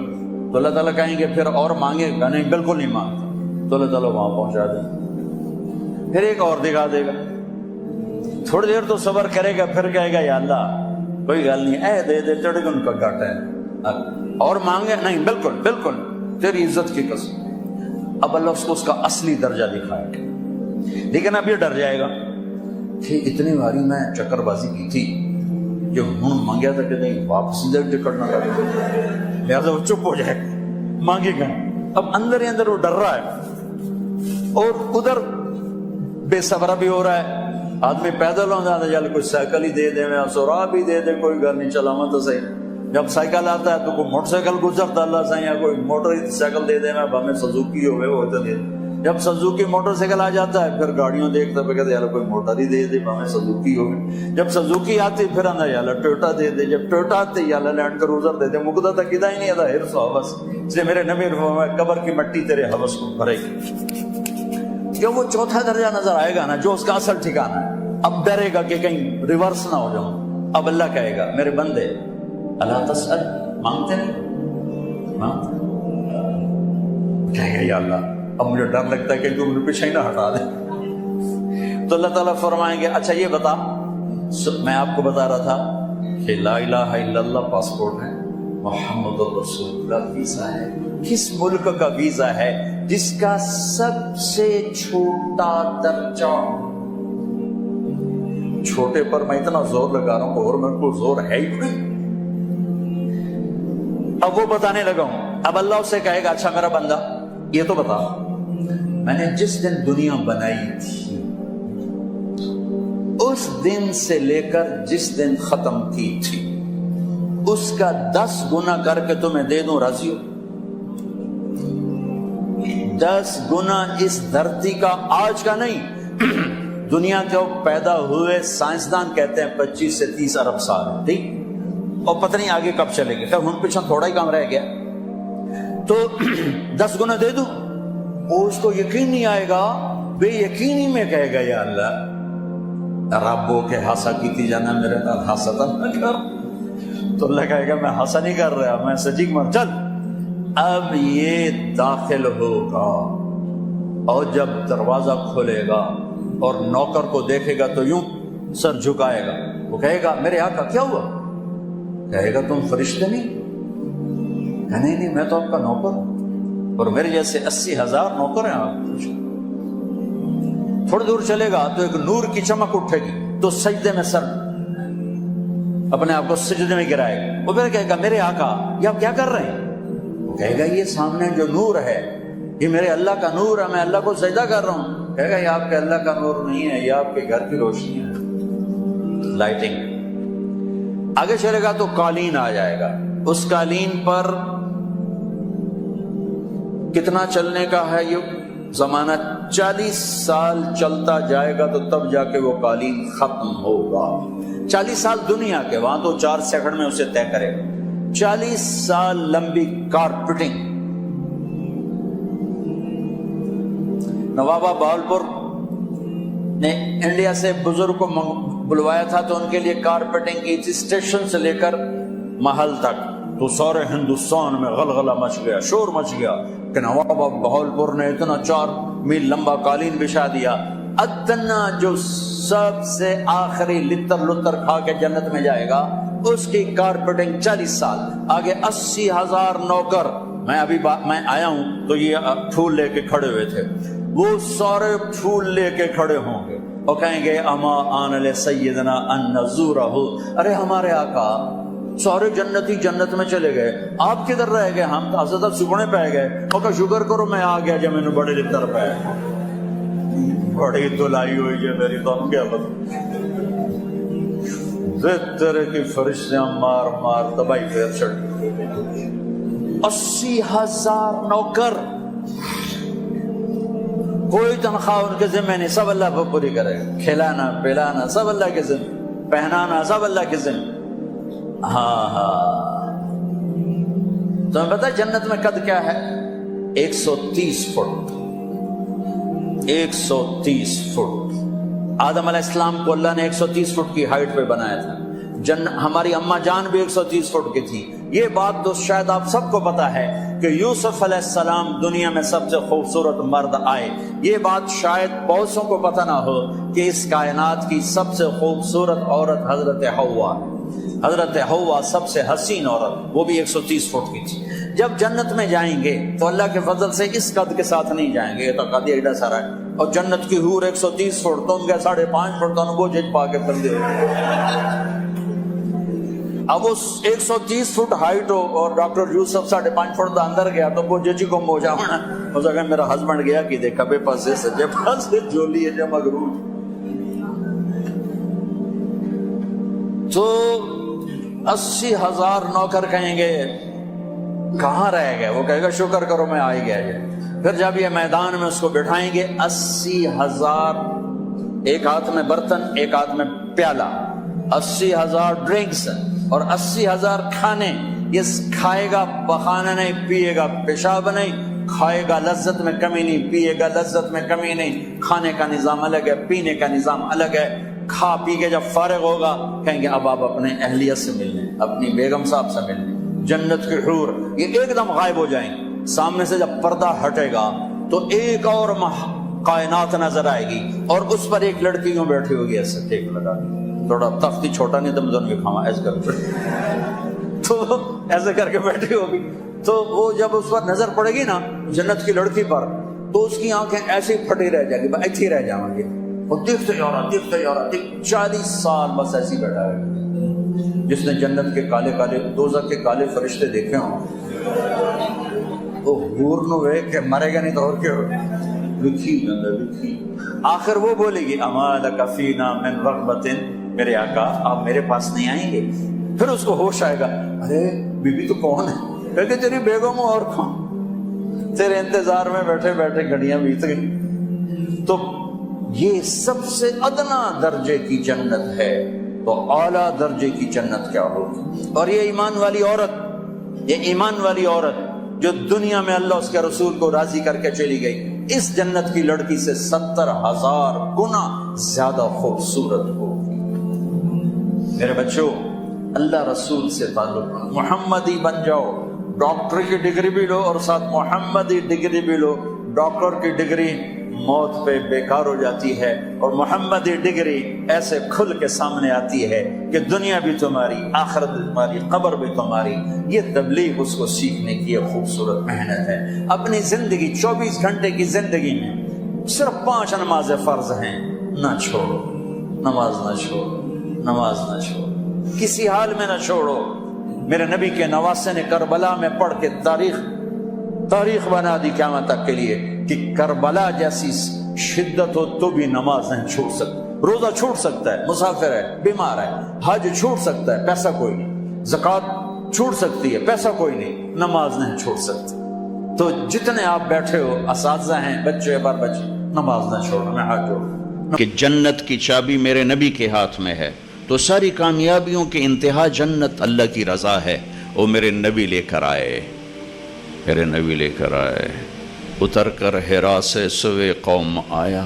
تو اللہ تعالیٰ کہیں گے پھر اور مانگے گا, نہیں بالکل نہیں مانگتا. تو اللہ تعالیٰ وہاں پہنچا دے, پھر ایک اور دکھا دے گا. تھوڑی دیر تو صبر کرے گا, پھر کہے گا یا اللہ کوئی گل نہیں, اے دے دے, تیرے کو ان کا گھٹ ہے. اور مانگے, نہیں بالکل تیری عزت کی قسم. اب اللہ اس کو اس کا اصلی درجہ دکھائے گا. لیکن اب یہ ڈر جائے گا کہ اتنی باری میں چکر بازی کی تھی, جو ہوں مانگیا تھا کہ نہیں واپس ٹکٹ نہ لگے, لہٰذا وہ چپ ہو جائے, مانگے گا. اب اندر ہی اندر وہ ڈر رہا ہے, اور ادھر بے صبرا بھی ہو رہا ہے. آدمی پیدل ہو جاتا ہے, کوئی سائیکل ہی دے دے, میں سورا بھی دے دے, کوئی گھر نہیں چلاوا تو صحیح. جب سائیکل آتا ہے تو کوئی موٹر سائیکل گزرتا اللہ سے, یا کوئی موٹر سائیکل دے دے, میں ہمیں سزوکی ہوئے وہ تو دے. جب سزوکی موٹر سائیکل آ جاتا ہے پھر گاڑیوں دیکھتا پہ کہتے یار کوئی موٹر ہی دے دے, ہمیں سزوکی ہوگی. جب سزوکی آتی پھر اندر یار ٹوٹا دے دے, جب ٹوٹا آتے یار لینڈ کروزر دے دے. مقدہ تک کدا ہی نہیں آتا ہرس و حوث. اس لیے میرے نبی فرمایا قبر کی مٹی تیرے حوث کو بھرے گی. جو وہ چوتھا درجہ نظر آئے گا نا, جو اس کا اصل ٹھکانہ ہے, اب ڈرے گا کہ کہیں ریورس نہ ہو جاؤں. اب اللہ کہے گا میرے بندے اللہ تسأل, مانگتے نہیں, مانگتے کہے گا یا اللہ اب مجھے ڈر لگتا ہے کہ تو مجھے پیچھے ہی نہ ہٹا دے. تو اللہ تعالیٰ فرمائیں گے اچھا یہ بتا, میں آپ کو بتا رہا تھا کہ لا الہ الا اللہ پاسپورٹ ہے, محمد رسول اللہ ویزا ہے. کس ملک کا ویزا ہے جس کا سب سے چھوٹا درجہ, چھوٹے پر میں اتنا زور لگا رہا ہوں اور میرے کو زور ہے ہی نہیں, اب وہ بتانے لگا ہوں. اب اللہ اسے کہے گا اچھا میرا بندہ یہ تو بتا، میں نے جس دن دنیا بنائی تھی اس دن سے لے کر جس دن ختم کی تھی اس کا 10 گنا کر کے تمہیں دے دوں، راضی ہو؟ 10 گنا اس دھرتی کا، آج کا نہیں، دنیا کے پیدا ہوئے سائنسدان کہتے ہیں 25 سے 30 ارب سال، ٹھیک، اور پتہ نہیں آگے کب چلے گی. خیر ہن پیچھے تھوڑا ہی کام رہ گیا، تو 10 گنا دے دوں. وہ اس کو یقین نہیں آئے گا، بے یقینی میں کہے گا یا اللہ ربو کے ہاسا کیتی جانا میرے نال ہاسا نہ کر. تو اللہ کہے گا میں ہاسا نہیں کر رہا، میں سچی مر. چل اب یہ داخل ہوگا اور جب دروازہ کھولے گا اور نوکر کو دیکھے گا تو یوں سر جھکائے گا. وہ کہے گا میرے آقا کیا ہوا؟ کہے گا تم فرشتے نہیں؟ نہیں نہیں میں تو آپ کا نوکر ہوں اور میرے جیسے 80,000 نوکر ہیں آپ. تھوڑی دور چلے گا تو ایک نور کی چمک اٹھے گی تو سجدے میں سر اپنے آپ کو سجدے میں گرائے گا. وہ پھر کہے گا میرے آقا یہ آپ کیا کر رہے ہیں؟ وہ کہے گا یہ سامنے جو نور ہے یہ میرے اللہ کا نور ہے، میں اللہ کو سجدہ کر رہا ہوں. کہے گا یہ آپ کے اللہ کا نور نہیں ہے، یہ آپ کے گھر کی روشنی ہے، لائٹنگ. آگے چلے گا تو قالین آ جائے گا. اس قالین پر کتنا چلنے کا ہے یہ زمانہ؟ 40 سال چلتا جائے گا تو تب جا کے وہ قالین ختم ہوگا. 40 سال دنیا کے، وہاں تو 4 سیکنڈ میں اسے طے کرے گا. 40 سال لمبی کارپیٹنگ. نوابہ بہاولپور نے انڈیا سے بزرگ کو بلوایا تھا تو ان کے لیے کارپیٹنگ کی تھی، اسٹیشن سے لے کر محل تک. تو سارے ہندوستان میں غلغلہ مچ گیا، شور مچ گیا کہ نواب بہاولپور نے اتنا 4 میل لمبا قالین بچھا دیا. ادنا جو سب سے آخری لتر لتر کھا کے جنت میں جائے گا اس کی کارپیٹنگ 40 سال. آگے 80,000 نوکر. میں آیا ہوں تو یہ پھول لے کے کھڑے ہوئے تھے، وہ سارے پھول لے کے کھڑے ہوں گے اور کہیں گے اما آن لسیدنا ان نزورہ. ارے ہمارے آقا سارے جنتی جنت میں چلے گئے، آپ کدھر رہ گئے؟ ہم تو حضرت سکھنے پہ گئے. اور کہ شکر کرو میں آ گیا جب میں نے بڑے لطر پہ بڑی دلائی ہوئی ہے میری. تو ہم کیا تیرے کی فرشتیاں مار مار تباہی پھیر چڑھ. 80,000 نوکر، کوئی تنخواہ ان کے ذمہ نہیں، سب اللہ کو پوری کرے گا. کھلانا پلانا سب اللہ کے ذمہ، پہنانا سب اللہ کے ذمہ. ہاں تمہیں پتا جنت میں قد کیا ہے؟ 130 فٹ. 130 فٹ. آدم علیہ السلام کو اللہ نے 130 فٹ کی ہائٹ پہ بنایا تھا. ہماری اماں جان بھی 130 فٹ کی تھی. یہ بات تو شاید آپ سب کو پتا ہے کہ یوسف علیہ السلام دنیا میں سب سے خوبصورت مرد آئے. یہ بات شاید بہت سو کو پتہ نہ ہو کہ اس کائنات کی سب سے خوبصورت عورت حضرت حوا ہے. حضرت حوا سب سے حسین عورت، وہ بھی 130 فٹ کی تھی. جب جنت میں جائیں گے تو اللہ کے فضل سے اس قد کے ساتھ نہیں جائیں گے، یہ تو قد ایڈا سارا ہے. اور جنت کی حور 130 فٹ تو ان کے 5.5 فٹ تو وہ جج پا کے بندے ہوئے. اب اس 130 فٹ ہائٹ ہو اور ڈاکٹر یوسف 5.5 فٹ دا اندر گیا تو وہ ججی کو موجا ہونا ہو سکا میرا ہسبینڈ گیا کہ دیکھا بے پاسے سجے پاسے جولی ہے جب مغرور. تو 80,000 نوکر کہیں گے کہاں رہ گئے؟ وہ کہے گا شکر کرو میں آ ہی گیا. پھر جب یہ میدان میں اس کو بٹھائیں گے 80,000، ایک ہاتھ میں برتن ایک ہاتھ میں پیالہ، 80,000 ڈرنکس اور 80,000 کھانے. یہ کھائے گا بخانا نہیں، پیے گا پیشاب نہیں. کھائے گا لذت میں کمی نہیں، پیے گا لذت میں کمی نہیں. کھانے کا نظام الگ ہے، پینے کا نظام الگ ہے. کھا پی کے جب فارغ ہوگا کہیں گے اب آپ اپنے اہلیت سے ملنے، اپنی بیگم صاحب سے ملنے. جنت کی حور یہ ایک دم غائب ہو جائیں گے. سامنے سے جب پردہ ہٹے گا تو ایک اور کائنات نظر آئے گی اور اس پر ایک لڑکی یوں بیٹھی ہوگی ایسے ٹیک لگا کے، تھوڑا تختی چھوٹا نہیں تو مدن بھی کھاوا ایسے کر کے تو ایسے کر کے بیٹھی ہوگی. تو وہ جب اس پر نظر پڑے گی نا جنت کی لڑکی پر تو اس کی آنکھیں ایسی پھٹی رہ جائیں گی، ایسے ہی رہ جائیں گے. اور دیکھتے جا رہا 40 سال بس ایسی بیٹھا ہے. جس نے جنت کے کالے کالے دوزخ کے کالے فرشتے دیکھے ہوں وہ حور نو ویکھ کے مرے گا نہیں تو اور کیا لکھی لکھی. آخر وہ بولے گی اما لک فینا من رغبت، میرے آقا آپ میرے پاس نہیں آئیں گے؟ پھر اس کو ہوش آئے گا، ارے بی بی تو کون ہے؟ کہتے تیری بیگم اور کون، تیرے انتظار میں بیٹھے بیٹھے گھڑیاں بیت گئی. تو یہ سب سے ادنا درجے کی جنت ہے، تو اعلیٰ درجے کی جنت کیا ہوگی؟ اور یہ ایمان والی عورت، یہ ایمان والی عورت جو دنیا میں اللہ اس کے رسول کو راضی کر کے چلی گئی، اس جنت کی لڑکی سے 70,000 گنا زیادہ خوبصورت ہوگی. میرے بچوں، اللہ رسول سے تعلق، محمدی بن جاؤ. ڈاکٹر کی ڈگری بھی لو اور ساتھ محمدی ڈگری بھی لو. ڈاکٹر کی ڈگری موت پہ بیکار ہو جاتی ہے، اور محمدی ڈگری ایسے کھل کے سامنے آتی ہے کہ دنیا بھی تمہاری، آخرت بھی تمہاری، قبر بھی تمہاری. یہ تبلیغ اس کو سیکھنے کی ایک خوبصورت محنت ہے. اپنی زندگی 24 گھنٹے کی زندگی میں صرف 5 نمازیں فرض ہیں، نہ چھوڑو. نماز نہ چھوڑو، نماز نہ چھوڑو، کسی حال میں نہ چھوڑو. میرے نبی کے نواسے نے کربلا میں پڑھ کے تاریخ بنا دی قیامت تک کے لیے کہ کربلا جیسی شدت ہو تو بھی نماز نہیں چھوٹ سکتا. روزہ چھوٹ سکتا ہے، مسافر ہے، بیمار ہے. حج چھوٹ سکتا ہے، پیسہ کوئی نہیں. زکوٰۃ چھوٹ سکتی ہے، پیسہ کوئی نہیں. نماز نہیں چھوٹ سکتی. تو جتنے آپ بیٹھے ہو، اساتذہ ہیں، بچے بار بچے، نماز نہ چھوڑو. میں ہاتھ جوڑوں کہ جنت کی چابی میرے نبی کے ہاتھ میں ہے، تو ساری کامیابیوں کے انتہا جنت اللہ کی رضا ہے. وہ میرے نبی لے کر آئے، میرے نبی لے کر آئے. اتر کر حرا سے سوے قوم آیا،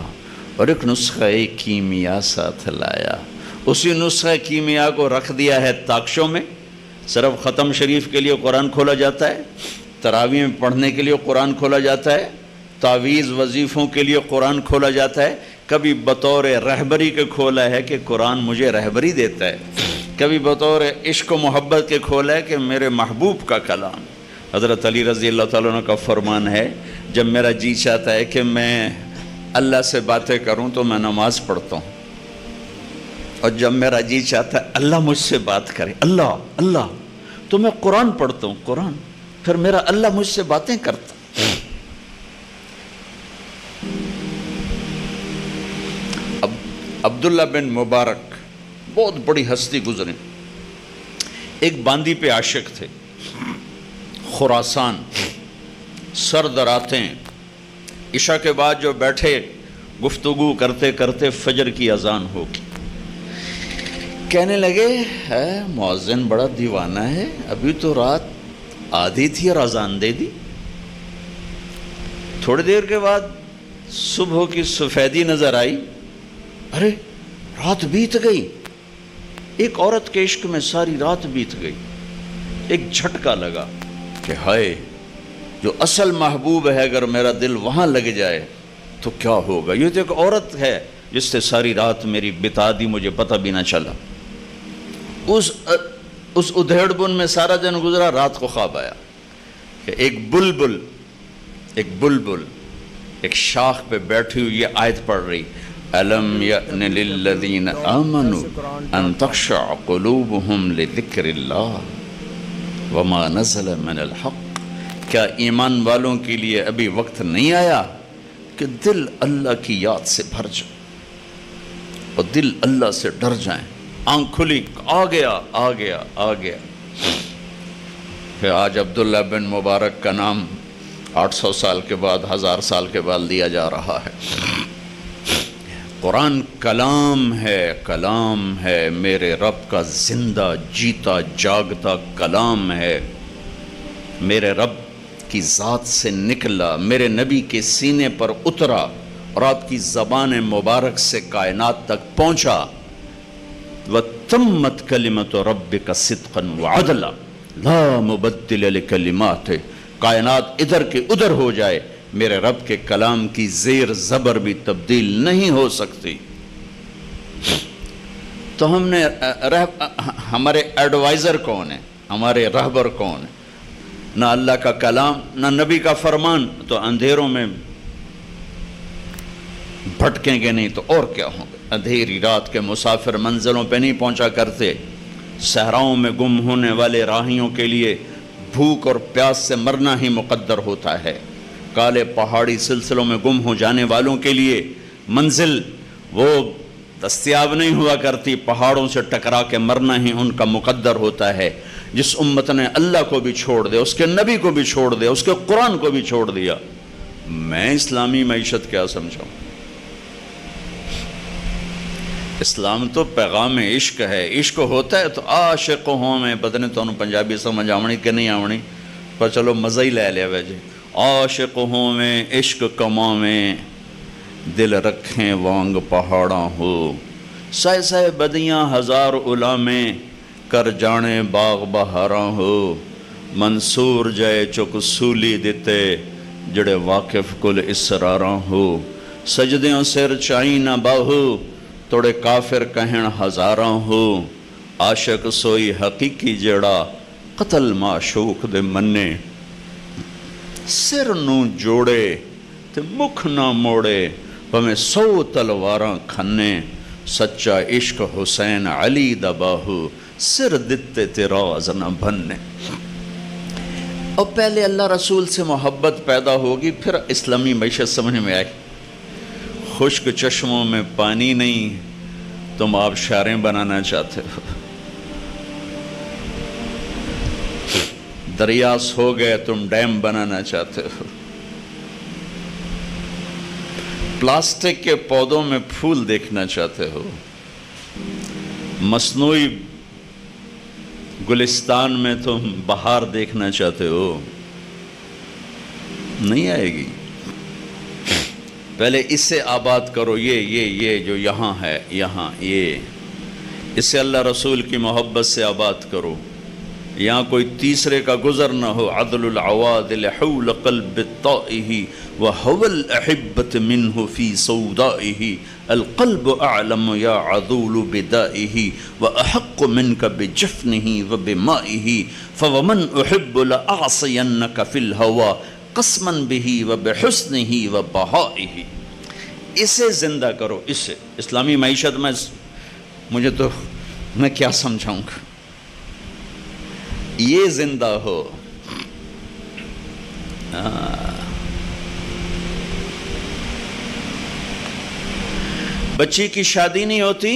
اور ایک نسخہ کیمیا ساتھ لایا. اسی نسخہ کیمیا کو رکھ دیا ہے تاکشوں میں. صرف ختم شریف کے لیے قرآن کھولا جاتا ہے، تراویح میں پڑھنے کے لیے قرآن کھولا جاتا ہے، تعویذ وظیفوں کے لیے قرآن کھولا جاتا ہے. کبھی بطور رہبری کے کھولا ہے کہ قرآن مجھے رہبری دیتا ہے، کبھی بطور عشق و محبت کے کھولا ہے کہ میرے محبوب کا کلام. حضرت علی رضی اللہ تعالیٰ عنہ کا فرمان ہے، جب میرا جی چاہتا ہے کہ میں اللہ سے باتیں کروں تو میں نماز پڑھتا ہوں، اور جب میرا جی چاہتا ہے اللہ مجھ سے بات کرے، اللہ اللہ، تو میں قرآن پڑھتا ہوں، قرآن. پھر میرا اللہ مجھ سے باتیں کرتا. عبداللہ بن مبارک بہت بڑی ہستی گزرے. ایک باندی پہ عاشق تھے، خراسان، سرد راتیں، عشاء کے بعد جو بیٹھے گفتگو کرتے کرتے فجر کی اذان ہوگی. کہنے لگے ہے مؤذن بڑا دیوانہ ہے، ابھی تو رات آدھی تھی اور اذان دے دی. تھوڑی دیر کے بعد صبح کی سفیدی نظر آئی. ارے رات بیت گئی. ایک عورت کے عشق میں ساری رات بیت گئی. ایک جھٹکا لگا کہ ہائے، جو اصل محبوب ہے اگر میرا دل وہاں لگ جائے تو کیا ہوگا. یہ تو ایک عورت ہے جس سے ساری رات میری بتا دی، مجھے پتہ بھی نہ چلا. اس ادھیڑ بن میں سارا دن گزرا. رات کو خواب آیا کہ ایک بلبل ایک شاخ پہ بیٹھی ہوئی یہ آیت پڑھ رہی، أَلَمْ يَأْنِ لِلَّذِينَ آمَنُوا أَن تَخْشَعَ قُلُوبُهُمْ لِذِكْرِ اللَّهِ وَمَا نَزَلَ مِنَ الْحَقِّ. کیا ایمان والوں کے لیے ابھی وقت نہیں آیا کہ دل اللہ کی یاد سے بھر جائے اور دل اللہ سے ڈر جائیں. آنکھ کھلی، آ گیا. کہ آج عبداللہ بن مبارک کا نام 800 سال کے بعد، 1000 سال کے بعد لیا جا رہا ہے. قرآن کلام ہے، میرے رب کا زندہ جیتا جاگتا کلام ہے. میرے رب کی ذات سے نکلا، میرے نبی کے سینے پر اترا اور آپ کی زبان مبارک سے کائنات تک پہنچا. وَتَمَّتْ كَلِمَةُ رَبِّكَ صِدْقًا وَعَدْلًا لَا مُبَدِّلَ لِكَلِمَاتِهِ. کائنات ادھر کے ادھر ہو جائے، میرے رب کے کلام کی زیر زبر بھی تبدیل نہیں ہو سکتی. تو ہم نے ہمارے ایڈوائزر کون ہیں، ہمارے رہبر کون ہیں؟ نہ اللہ کا کلام، نہ نبی کا فرمان. تو اندھیروں میں بھٹکیں گے نہیں تو اور کیا ہوں گے. اندھیری رات کے مسافر منزلوں پہ نہیں پہنچا کرتے. صحراؤں میں گم ہونے والے راہیوں کے لیے بھوک اور پیاس سے مرنا ہی مقدر ہوتا ہے، کالے پہاڑی سلسلوں میں گم ہو جانے والوں کے لیے منزل وہ دستیاب نہیں ہوا کرتی، پہاڑوں سے ٹکرا کے مرنا ہی ان کا مقدر ہوتا ہے۔ جس امت نے اللہ کو بھی چھوڑ دیا، اس کے نبی کو بھی چھوڑ دیا، اس کے قرآن کو بھی چھوڑ دیا، میں اسلامی معیشت کیا سمجھاؤں؟ اسلام تو پیغام عشق ہے، عشق ہوتا ہے تو عاشق ہوں میں، پتہ نہیں تو پنجابی سمجھ آونی کہ نہیں آونی، پر چلو مزہ ہی لے لیا ویجے۔ عاشق ہوں میں عشق کماویں، دل رکھیں وانگ پہاڑاں ہو، سائے سائے بدیاں ہزار علامیں، کر جانے باغ بہاراں ہو، منصور جائے چک سولی دیتے، جڑے واقف کل اسراراں ہو، سجدیوں سر چائی نہ باہو، توڑے کافر کہن ہزاراں ہو، عاشق سوئی حقیقی جڑا قتل معشوق دے منے، سر نو جوڑے تے مکھ نہ موڑے، پمیں 100 تلواراں کھنے، سچا عشق حسین علی دا باہو، سر دتے تے راز نہ بھنے۔ اور پہلے اللہ رسول سے محبت پیدا ہوگی، پھر اسلامی معیشت سمجھ میں آئے۔ خشک چشموں میں پانی نہیں، تم آبشاریں بنانا چاہتے ہو، دریا سو گئے تم ڈیم بنانا چاہتے ہو، پلاسٹک کے پودوں میں پھول دیکھنا چاہتے ہو، مصنوعی گلستان میں تم بہار دیکھنا چاہتے ہو، نہیں آئے گی۔ پہلے اس سے آباد کرو، یہ جو یہاں ہے، یہاں یہ، اس سے اللہ رسول کی محبت سے آباد کرو، یہاں کوئی تیسرے کا گزر نہ ہو۔ عدل العوادل حول قلب الطائہ وهو الأحبة منه في سودائه، القلب أعلم يا عذول بدائه وأحق منك بجفنه وبمائه، فومن أحب لأعصينك في الهوى قسما به وبحسنه وبهائه۔ اسے زندہ کرو، اسے اسلامی معیشت میں مجھے تو میں کیا سمجھاؤں گا، یہ زندہ ہو۔ بچی کی شادی نہیں ہوتی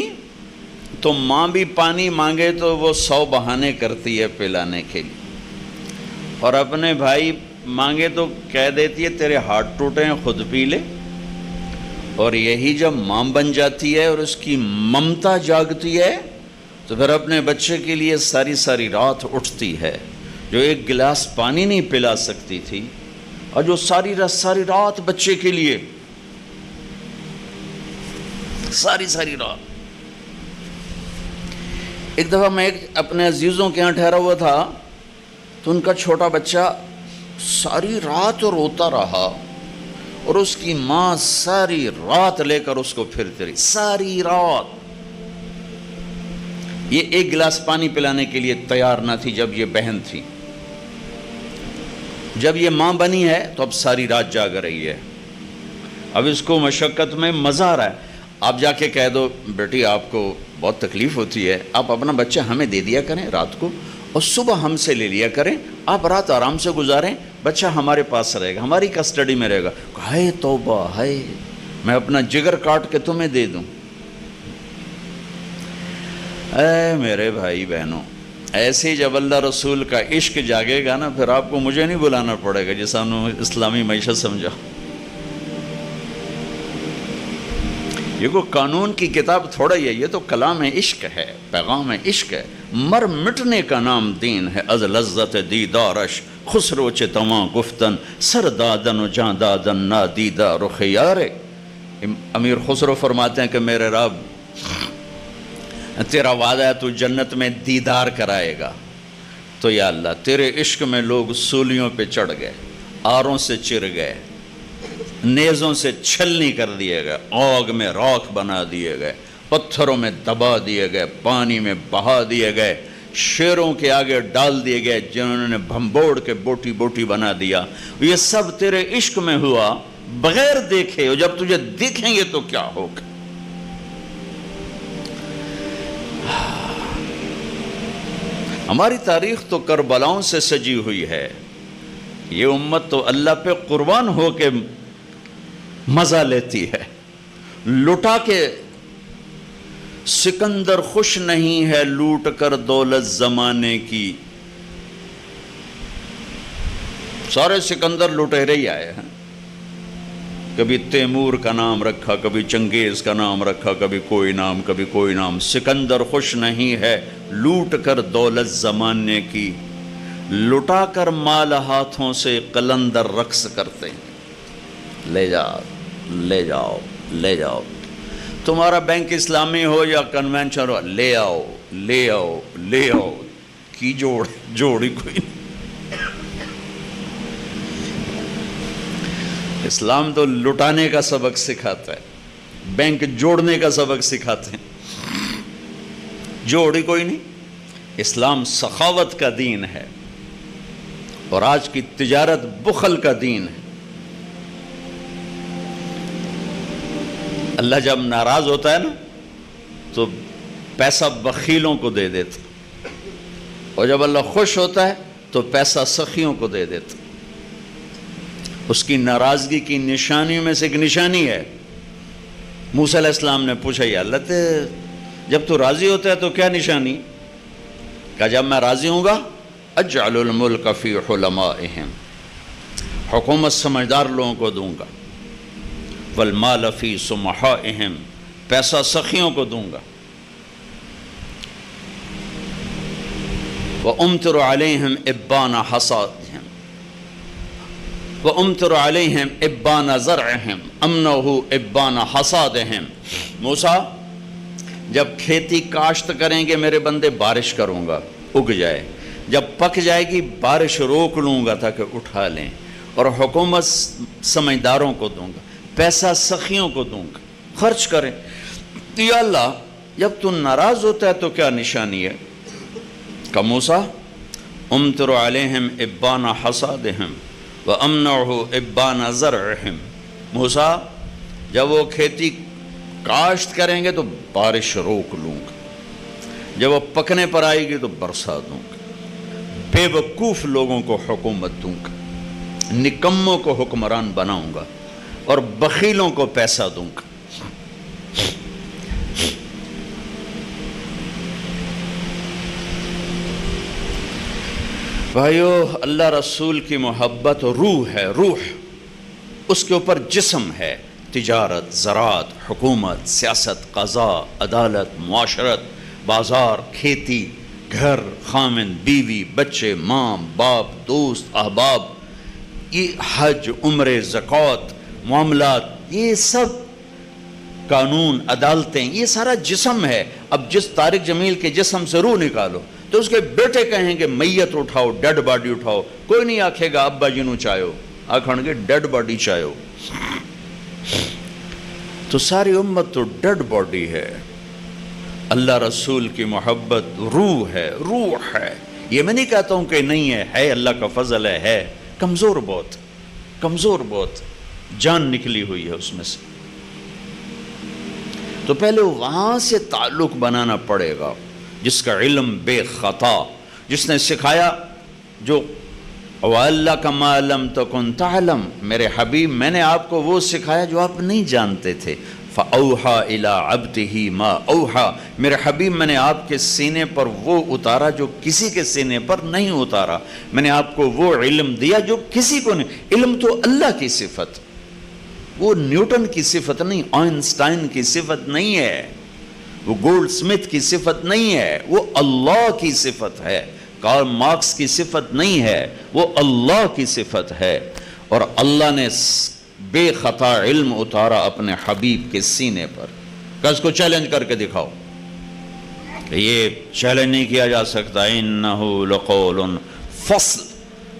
تو ماں بھی پانی مانگے تو وہ 100 بہانے کرتی ہے پلانے کے لیے، اور اپنے بھائی مانگے تو کہہ دیتی ہے تیرے ہاتھ ٹوٹے ہیں خود پی لے۔ اور یہی جب ماں بن جاتی ہے اور اس کی ممتا جاگتی ہے تو پھر اپنے بچے کے لیے ساری ساری رات اٹھتی ہے، جو ایک گلاس پانی نہیں پلا سکتی تھی، اور جو ساری رات بچے کے لیے، ساری رات۔ ایک دفعہ میں اپنے عزیزوں کے ہاں ٹھہرا ہوا تھا تو ان کا چھوٹا بچہ ساری رات روتا رہا، اور اس کی ماں ساری رات لے کر اس کو پھرتی رہی، ساری رات۔ یہ ایک گلاس پانی پلانے کے لیے تیار نہ تھی جب یہ بہن تھی، جب یہ ماں بنی ہے تو اب ساری رات جاگ رہی ہے۔ اب اس کو مشقت میں مزہ آ رہا ہے۔ آپ جا کے کہہ دو بیٹی آپ کو بہت تکلیف ہوتی ہے، آپ اپنا بچہ ہمیں دے دیا کریں رات کو، اور صبح ہم سے لے لیا کریں، آپ رات آرام سے گزاریں، بچہ ہمارے پاس رہے گا، ہماری کسٹڈی میں رہے گا۔ ہائے توبہ، ہائے، میں اپنا جگر کاٹ کے تمہیں دے دوں۔ اے میرے بھائی بہنوں، ایسے جب اللہ رسول کا عشق جاگے گا نا، پھر آپ کو مجھے نہیں بلانا پڑے گا جیسا انہوں نے اسلامی معیشت سمجھا۔ یہ کوئی قانون کی کتاب تھوڑا ہی ہے، یہ تو کلام عشق ہے، پیغام عشق ہے۔ مر مٹنے کا نام دین ہے، از لذت دیدارش خسرو چے تواں گفتن، سر دادن و جاں دادن نادیدہ رخ یارے۔ امیر خسرو فرماتے ہیں کہ میرے رب، تیرا وعدہ ہے تو جنت میں دیدار کرائے گا، تو یا اللہ تیرے عشق میں لوگ سولیوں پہ چڑھ گئے، آروں سے چر گئے، نیزوں سے چھلنی کر دیے گئے، آگ میں راکھ بنا دیے گئے، پتھروں میں دبا دیے گئے، پانی میں بہا دیے گئے، شیروں کے آگے ڈال دیے گئے جنہوں نے بھمبوڑ کے بوٹی بوٹی بنا دیا۔ یہ سب تیرے عشق میں ہوا بغیر دیکھے، اور جب تجھے دیکھیں گے تو کیا ہوگا۔ ہماری تاریخ تو کربلاؤں سے سجی ہوئی ہے، یہ امت تو اللہ پہ قربان ہو کے مزہ لیتی ہے، لٹا کے۔ سکندر خوش نہیں ہے لوٹ کر دولت زمانے کی، سارے سکندر لٹیرے ہی آئے ہیں، کبھی تیمور کا نام رکھا، کبھی چنگیز کا نام رکھا، کبھی کوئی نام، کبھی کوئی نام۔ سکندر خوش نہیں ہے لوٹ کر دولت زمانے کی، لٹا کر مال ہاتھوں سے قلندر رقص کرتے ہیں۔ لے جاؤ لے جاؤ لے جاؤ، تمہارا بینک اسلامی ہو یا کنونشن ہو، لے آؤ لے آؤ لے آؤ، کی جوڑی کوئی نہیں۔ اسلام تو لٹانے کا سبق سکھاتا ہے، بینک جوڑنے کا سبق سکھاتے ہیں، جوڑی کوئی نہیں۔ اسلام سخاوت کا دین ہے، اور آج کی تجارت بخل کا دین ہے۔ اللہ جب ناراض ہوتا ہے نا تو پیسہ بخیلوں کو دے دیتا، اور جب اللہ خوش ہوتا ہے تو پیسہ سخیوں کو دے دیتا۔ اس کی ناراضگی کی نشانیوں میں سے ایک نشانی ہے، موسیٰ علیہ السلام نے پوچھا یا اللہ جب تو راضی ہوتا ہے تو کیا نشانی؟ کہا جب میں راضی ہوں گا اجعل الملک فی حلمائہم، حکومت سمجھدار لوگوں کو دوں گا، والمال فی سمحائہم، پیسہ سخیوں کو دوں گا، وَأُمْطِرُ عَلَيْهِمْ إِبَّانَ حَصَادِهِمْ وَأُمْطِرُ عَلَيْهِمْ إِبَّانَ زَرْعِهِمْ أَمْنَهُ إِبَّانَ حَصَادِهِمْ۔ موسیٰ جب کھیتی کاشت کریں گے میرے بندے بارش کروں گا، اگ جائے، جب پک جائے گی بارش روک لوں گا تاکہ اٹھا لیں، اور حکومت سمجھداروں کو دوں گا، پیسہ سخیوں کو دوں گا، خرچ کریں۔ یا اللہ جب تو ناراض ہوتا ہے تو کیا نشانی ہے؟ کہ موسیٰ امطر علیہم ابان حصادہم وامنعہ ابان زرعہم، موسیٰ جب وہ کھیتی کاشت کریں گے تو بارش روک لوں گا، جب وہ پکنے پر آئے گی تو برسا دوں گا، بے وقوف لوگوں کو حکومت دوں گا، نکموں کو حکمران بناؤں گا، اور بخیلوں کو پیسہ دوں گا۔ بھائیو، اللہ رسول کی محبت روح ہے، روح اس کے اوپر جسم ہے، تجارت، زراعت، حکومت، سیاست، قضاء، عدالت، معاشرت، بازار، کھیتی، گھر، خامن، بیوی، بچے، ماں، باپ، دوست، احباب، یہ حج، عمرے، زکوٰۃ، معاملات، یہ سب قانون، عدالتیں، یہ سارا جسم ہے۔ اب جس طارق جمیل کے جسم سے روح نکالو تو اس کے بیٹے کہیں گے میت اٹھاؤ، ڈیڈ باڈی اٹھاؤ، کوئی نہیں آکھے گا ابا جی نو چاہو، آکھن گے ڈیڈ باڈی چاہو۔ تو ساری امت تو ڈیڈ باڈی ہے۔ اللہ رسول کی محبت روح ہے، روح ہے۔ یہ میں نہیں کہتا ہوں کہ نہیں ہے، اللہ کا فضل ہے، کمزور بہت، کمزور بہت، جان نکلی ہوئی ہے اس میں سے۔ تو پہلے وہاں سے تعلق بنانا پڑے گا، جس کا علم بے خطا، جس نے سکھایا، جو وَعَلَّكَ مَا لَمْ تَكُنْ تَعْلَمْ، میرے حبیب میں نے آپ کو وہ سکھایا جو آپ نہیں جانتے تھے۔ فَأَوْحَى إِلَىٰ عَبْدِهِ مَا أَوْحَى، میرے حبیب میں نے آپ کے سینے پر وہ اتارا جو کسی کے سینے پر نہیں اتارا، میں نے آپ کو وہ علم دیا جو کسی کو نہیں۔ علم تو اللہ کی صفت، وہ نیوٹن کی صفت نہیں، آئنسٹائن کی صفت نہیں ہے، وہ گولڈ سمتھ کی صفت نہیں ہے، وہ اللہ کی صفت ہے۔ کارل مارکس کی صفت نہیں ہے، وہ اللہ کی صفت ہے۔ اور اللہ نے بے خطا علم اتارا اپنے حبیب کے سینے پر۔ کس کو چیلنج کر کے دکھاؤ، یہ چیلنج نہیں کیا جا سکتا۔ انہ لقول فصل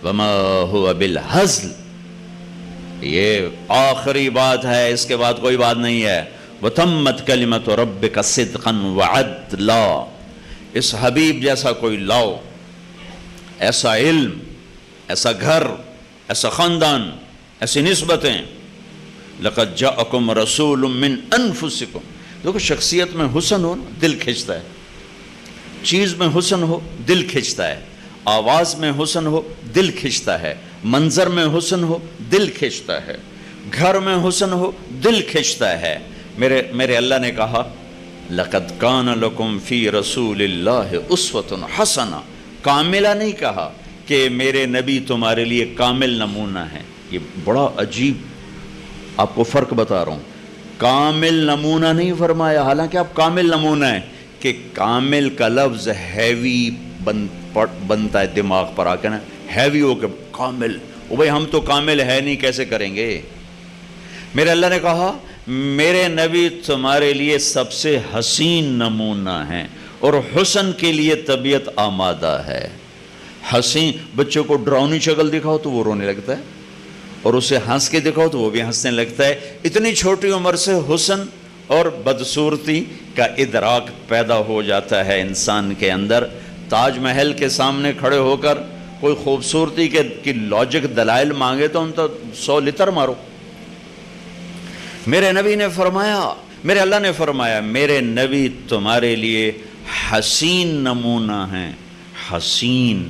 وما هو بالہزل، یہ آخری بات ہے، اس کے بعد کوئی بات نہیں ہے۔ وَتَمَّتْ كَلِمَةُ رَبِّكَ صِدْقًا وَعَدْلًا، اس حبیب جیسا کوئی لاؤ، ایسا علم، ایسا گھر، ایسا خاندان، ایسی نسبتیں۔ لَقَدْ جَاءَكُمْ رَسُولٌ مِّنْ أَنفُسِكُمْ، دیکھو شخصیت میں حسن ہو نا، دل کھنچتا ہے۔ چیز میں حسن ہو دل کھنچتا ہے، آواز میں حسن ہو دل کھنچتا ہے، منظر میں حسن ہو دل کھنچتا ہے، گھر میں حسن ہو دل کھنچتا ہے۔ میرے اللہ نے کہا لَقَدْ كَانَ لَكُمْ فِي رَسُولِ اللَّهِ أُسْوَةٌ حَسَنَةٌ، کاملہ نہیں کہا کہ میرے نبی تمہارے لیے کامل نمونہ ہیں۔ یہ بڑا عجیب آپ کو فرق بتا رہا ہوں، کامل نمونہ نہیں فرمایا، حالانکہ آپ کامل نمونہ ہیں، کہ کامل کا لفظ ہیوی بنتا ہے دماغ پر آ کے نا، ہیوی ہو کے کامل، وہ بھائی ہم تو کامل ہے نہیں، کیسے کریں گے؟ میرے اللہ نے کہا میرے نبی تمہارے لیے سب سے حسین نمونہ ہیں، اور حسن کے لیے طبیعت آمادہ ہے۔ حسین، بچوں کو ڈراؤنی شکل دکھاؤ تو وہ رونے لگتا ہے، اور اسے ہنس کے دکھاؤ تو وہ بھی ہنسنے لگتا ہے۔ اتنی چھوٹی عمر سے حسن اور بدصورتی کا ادراک پیدا ہو جاتا ہے انسان کے اندر۔ تاج محل کے سامنے کھڑے ہو کر کوئی خوبصورتی کی لاجک دلائل مانگے تو ان تو 100 لتر مارو۔ میرے نبی نے فرمایا، میرے اللہ نے فرمایا میرے نبی تمہارے لیے حسین نمونہ ہیں، حسین،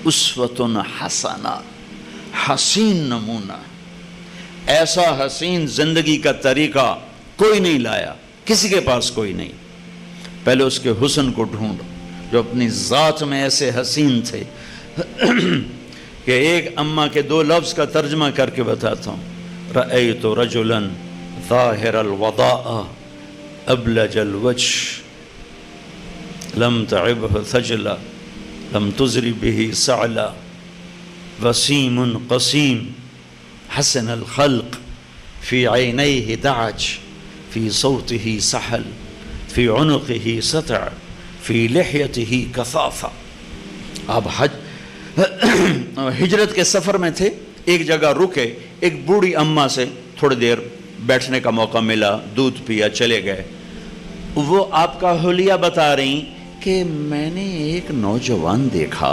اسوۃ حسنہ، حسین نمونہ، ایسا حسین زندگی کا طریقہ کوئی نہیں لایا، کسی کے پاس کوئی نہیں۔ پہلے اس کے حسن کو ڈھونڈو جو اپنی ذات میں ایسے حسین تھے کہ ایک اماں کے 2 لفظ کا ترجمہ کر کے بتاتا ہوں۔ رأیت رجلا ظاہر الوضاء ابلج الوجه لم تعبه ثجلا لم تزر به سعلا وسیم قسیم حسن الخلق في عينيه دعج في صوته سحل في عنقه سطع في لحيته کثافہ۔ آپ ہجرت کے سفر میں تھے، ایک جگہ رکے، ایک بوڑھی اماں سے تھوڑی دیر بیٹھنے کا موقع ملا، دودھ پیا، چلے گئے۔ وہ آپ کا حلیہ بتا رہی کہ میں نے ایک نوجوان دیکھا،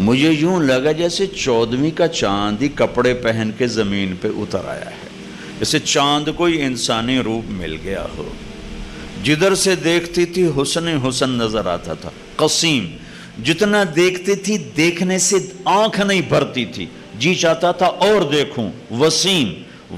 مجھے یوں لگا جیسے 14ویں کا چاند ہی کپڑے پہن کے زمین پہ اتر آیا ہے، جیسے چاند کوئی انسانی روپ مل گیا ہو۔ جدھر سے دیکھتی تھی حسن حسن نظر آتا تھا۔ قسیم، جتنا دیکھتی تھی دیکھنے سے آنکھ نہیں بھرتی تھی، جی چاہتا تھا اور دیکھوں۔ وسیم،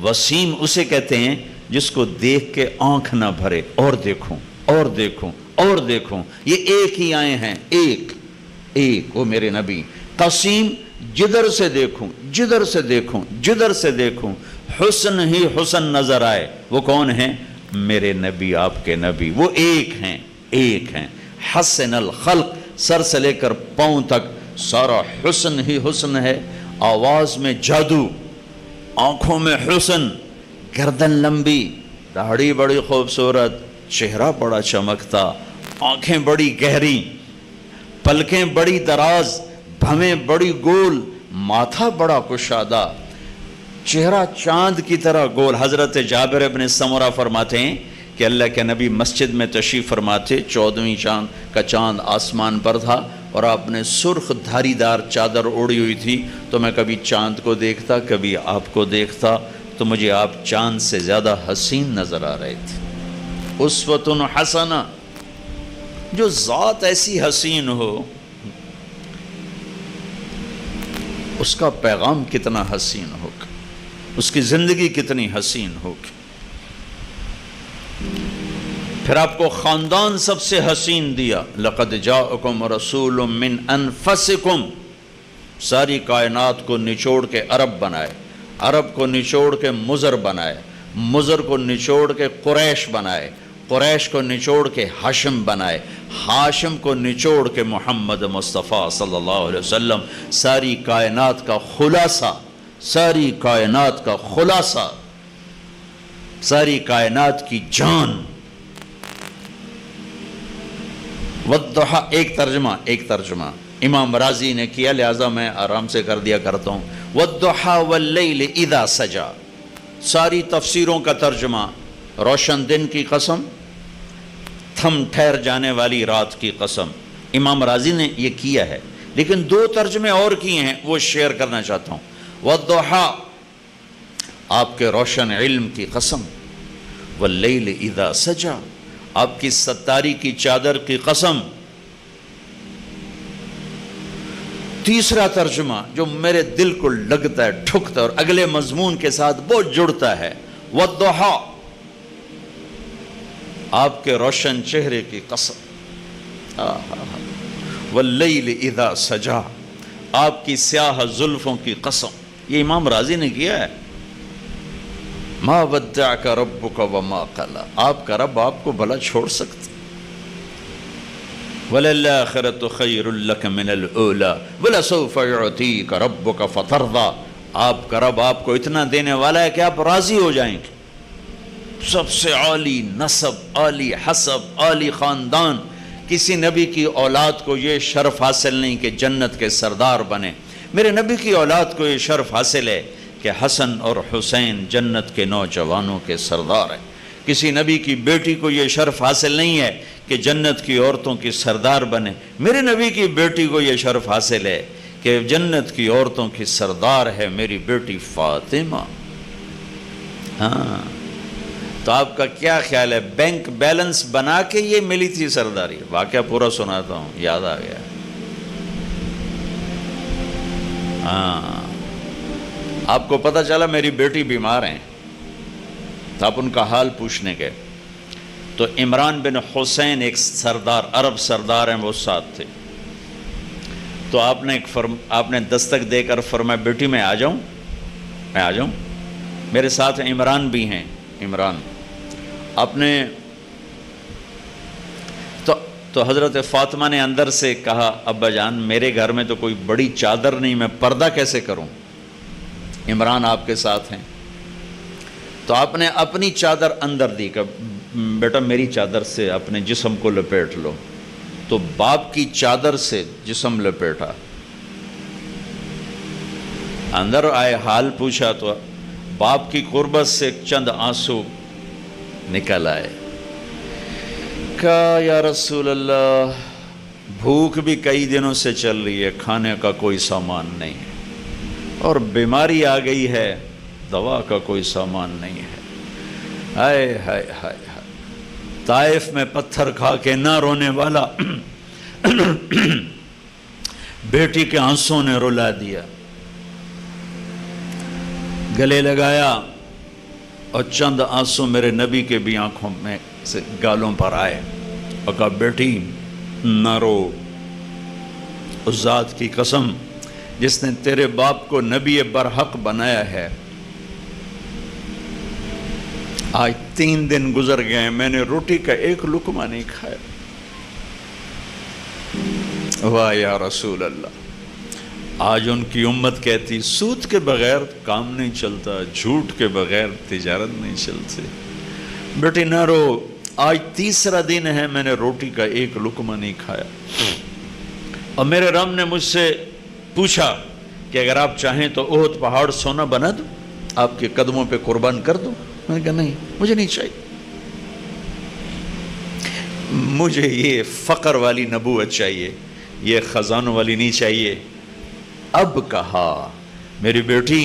وسیم اسے کہتے ہیں جس کو دیکھ کے آنکھ نہ بھرے، اور دیکھوں اور دیکھوں اور دیکھوں۔ یہ ایک ہی آئے ہیں، ایک وہ میرے نبی۔ قسیم، جدھر سے دیکھوں جدھر سے دیکھوں جدھر سے دیکھوں حسن ہی حسن نظر آئے۔ وہ کون ہیں؟ میرے نبی، آپ کے نبی، وہ ایک ہیں۔ حسن الخلق، سر سے لے کر پاؤں تک سارا حسن ہی حسن ہے۔ آواز میں جادو، آنکھوں میں حسن، گردن لمبی، داڑھی بڑی خوبصورت، چہرہ بڑا چمکتا، آنکھیں بڑی گہری، پلکیں بڑی دراز، بھویں بڑی گول، ماتھا بڑا کشادہ، چہرہ چاند کی طرح گول۔ حضرت جابر ابن سمرہ فرماتے ہیں کہ اللہ کے نبی مسجد میں تشریف فرماتے، 14ویں کا چاند آسمان پر تھا، اور آپ نے سرخ دھاری دار چادر اوڑی ہوئی تھی، تو میں کبھی چاند کو دیکھتا کبھی آپ کو دیکھتا، تو مجھے آپ چاند سے زیادہ حسین نظر آ رہے تھے۔ اسوۃ حسنہ، جو ذات ایسی حسین ہو اس کا پیغام کتنا حسین ہوگا، اس کی زندگی کتنی حسین ہوگی۔ پھر آپ کو خاندان سب سے حسین دیا۔ لقد جاءکم رسول من انفسکم، ساری کائنات کو نچوڑ کے عرب بنائے، عرب کو نچوڑ کے مضر بنائے، مضر کو نچوڑ کے قریش بنائے، قریش کو نچوڑ کے ہاشم بنائے، ہاشم کو نچوڑ کے محمد مصطفیٰ صلی اللہ علیہ وسلم۔ ساری کائنات کا خلاصہ، ساری کائنات کا خلاصہ، ساری کائنات کی جان۔ والضحیٰ، ایک ترجمہ امام راضی نے کیا، لہذا میں آرام سے کر دیا کرتا ہوں۔ والضحیٰ واللیل اذا سجا، ساری تفسیروں کا ترجمہ روشن دن کی قسم، تھم ٹھہر جانے والی رات کی قسم۔ امام راضی نے یہ کیا ہے، لیکن 2 ترجمے اور کیے ہیں، وہ شیئر کرنا چاہتا ہوں۔ والضحیٰ، آپ کے روشن علم کی قسم، واللیل اذا سجا، آپ کی ستاری کی چادر کی قسم، تیسرا ترجمہ جو میرے دل کو لگتا ہے، ٹھکتا ہے اور اگلے مضمون کے ساتھ بہت جڑتا ہے، والضحیٰ، آپ کے روشن چہرے کی قسم، واللیل اذا سجا، آپ کی سیاہ زلفوں کی قسم. یہ امام رازی نے کیا ہے. ما ودعک ربک وما قلی، آپ کا رب آپ کو بھلا چھوڑ سکتا. وَلَلْآخِرَةُ خَيْرٌ لَكَ مِنَ الْأُولَى وَلَسَوْفَ يُعْطِيكَ رَبُّكَ فَتَرْضَى. آپ کا رب آپ کو اتنا دینے والا ہے کہ آپ راضی ہو جائیں گے. سب سے عالی نسب، عالی حسب، عالی خاندان. کسی نبی کی اولاد کو یہ شرف حاصل نہیں کہ جنت کے سردار بنے. میرے نبی کی اولاد کو یہ شرف حاصل ہے کہ حسن اور حسین جنت کے نوجوانوں کے سردار ہیں. کسی نبی کی بیٹی کو یہ شرف حاصل نہیں ہے کہ جنت کی عورتوں کی سردار بنے. میرے نبی کی بیٹی کو یہ شرف حاصل ہے کہ جنت کی عورتوں کی سردار ہے میری بیٹی فاطمہ. ہاں، تو آپ کا کیا خیال ہے؟ بینک بیلنس بنا کے یہ ملی تھی سرداری؟ واقعہ پورا سناتا ہوں، یاد آ گیا. ہاں، آپ کو پتہ چلا میری بیٹی بیمار ہیں، تو آپ ان کا حال پوچھنے گئے. تو عمران بن حسین ایک سردار، عرب سردار ہیں، وہ ساتھ تھے. تو آپ نے دستک دے کر فرمایا بیٹی میں آ جاؤں. میرے ساتھ عمران بھی ہیں. عمران آپ نے تو حضرت فاطمہ نے اندر سے کہا ابا جان میرے گھر میں تو کوئی بڑی چادر نہیں، میں پردہ کیسے کروں؟ عمران آپ کے ساتھ ہیں. تو آپ نے اپنی چادر اندر دی کہ بیٹا میری چادر سے اپنے جسم کو لپیٹ لو. تو باپ کی چادر سے جسم لپیٹا، اندر آئے، حال پوچھا تو باپ کی قربت سے چند آنسو نکل آئے. کہا یا رسول اللہ بھوک بھی کئی دنوں سے چل رہی ہے، کھانے کا کوئی سامان نہیں ہے، اور بیماری آ گئی ہے، دوا کا کوئی سامان نہیں ہے. ہائے ہائے ہائے ہائے، طائف میں پتھر کھا کے نہ رونے والا بیٹی کے آنسوں نے رلا دیا. گلے لگایا اور چند آنسو میرے نبی کے بھی آنکھوں میں سے گالوں پر آئے اور کہا بیٹی نہ رو، اس ذات کی قسم جس نے تیرے باپ کو نبی برحق بنایا ہے، آج 3 دن گزر گئے میں نے روٹی کا ایک لقمہ نہیں کھایا. واہ یا رسول اللہ. آج ان کی امت کہتی سود کے بغیر کام نہیں چلتا، جھوٹ کے بغیر تجارت نہیں چلتی. بیٹی نہ رو، آج 3 دن ہے میں نے روٹی کا ایک لقمہ نہیں کھایا. اور میرے رب نے مجھ سے پوچھا کہ اگر آپ چاہیں تو احد پہاڑ سونا بنا دوں، آپ کے قدموں پہ قربان کر دوں؟ میں نے کہا نہیں، مجھے نہیں چاہیے، مجھے یہ فقر والی نبوت چاہیے، یہ خزانوں والی نہیں چاہیے. اب کہا میری بیٹی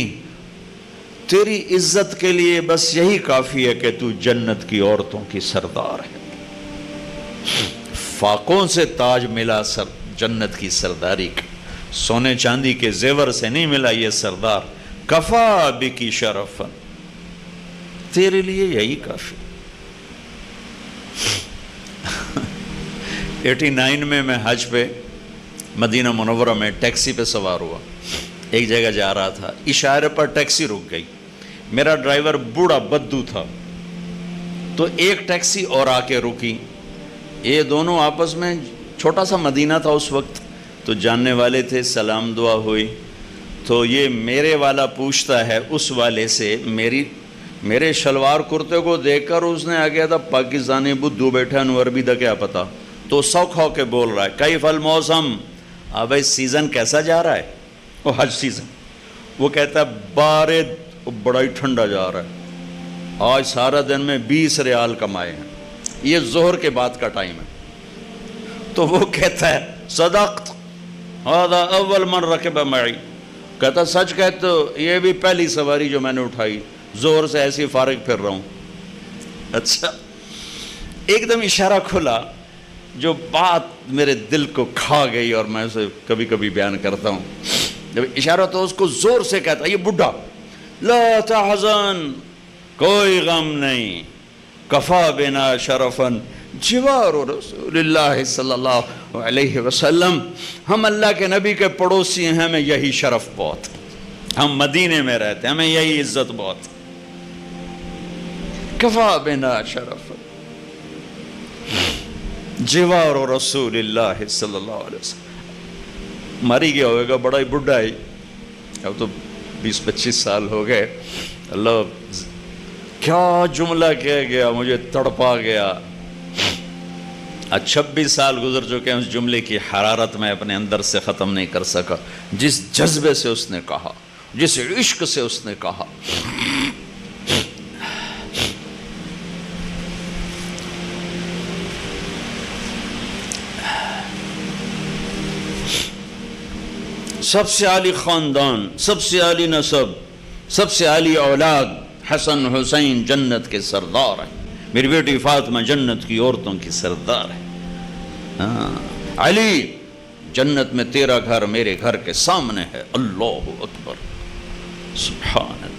تیری عزت کے لیے بس یہی کافی ہے کہ تو جنت کی عورتوں کی سردار ہے. فاقوں سے تاج ملا جنت کی سرداری کا، سونے چاندی کے زیور سے نہیں ملا یہ سردار. کفا بکی شرفن، تیرے لیے یہی کافی. 89 میں حج پہ مدینہ منورہ میں ٹیکسی پہ سوار ہوا، ایک جگہ جا رہا تھا، اشارے پر ٹیکسی رک گئی. میرا ڈرائیور بوڑھا بدو تھا، تو ایک ٹیکسی اور آ کے رکی. یہ دونوں آپس میں، چھوٹا سا مدینہ تھا اس وقت، تو جاننے والے تھے، سلام دعا ہوئی. تو یہ میرے والا پوچھتا ہے اس والے سے، میرے شلوار کرتے کو دیکھ کر اس نے آگیا تھا پاکستانی بدو بیٹھا نو عربی دا کیا پتا، تو سوکھ ہو کے بول رہا ہے کیف الموسم، بھائی سیزن کیسا جا رہا ہے؟ وہ حج سیزن. وہ کہتا ہے بارد، بڑا ہی ٹھنڈا جا رہا ہے، آج سارا دن میں 20 ریال کمائے ہیں، یہ ظہر کے بعد کا ٹائم ہے. تو وہ کہتا ہے صدقت هذا اول من رکب معی، کہتا سچ کہتے ہو، یہ بھی پہلی سواری جو میں نے اٹھائی، زور سے ایسی فارغ پھر رہا ہوں. اچھا، ایک دم اشارہ کھلا جو بات میرے دل کو کھا گئی اور میں اسے کبھی کبھی بیان کرتا ہوں. جب اشارہ تو اس کو زور سے کہتا یہ بڈھا, لا تحزن, کوئی غم نہیں, کفا بنا شرفن جوار رسول اللہ صلی اللہ علیہ وسلم, ہم اللہ کے نبی کے پڑوسی ہیں, ہمیں یہی شرف بہت, ہم مدینے میں رہتے ہیں, ہمیں یہی عزت بہت. کفا بنا شرفن جوار رسول اللہ صلی اللہ علیہ وسلم. ماری گیا ہوئے گا, بڑا ہی بڈھا ہی, اب تو 20-25 سال ہو گئے. اللہ کیا جملہ کہہ گیا, مجھے تڑپا گیا. 26 سال گزر چکے ہیں, اس جملے کی حرارت میں اپنے اندر سے ختم نہیں کر سکا. جس جذبے سے اس نے کہا, جس عشق سے اس نے کہا. سب سے عالی خاندان, سب سے عالی نسب, سب سے عالی اولاد, حسن حسین جنت کے سردار ہیں. میری بیٹی فاطمہ جنت کی عورتوں کی سردار ہے. علی جنت میں تیرا گھر میرے گھر کے سامنے ہے. اللہ اکبر, سبحان اللہ.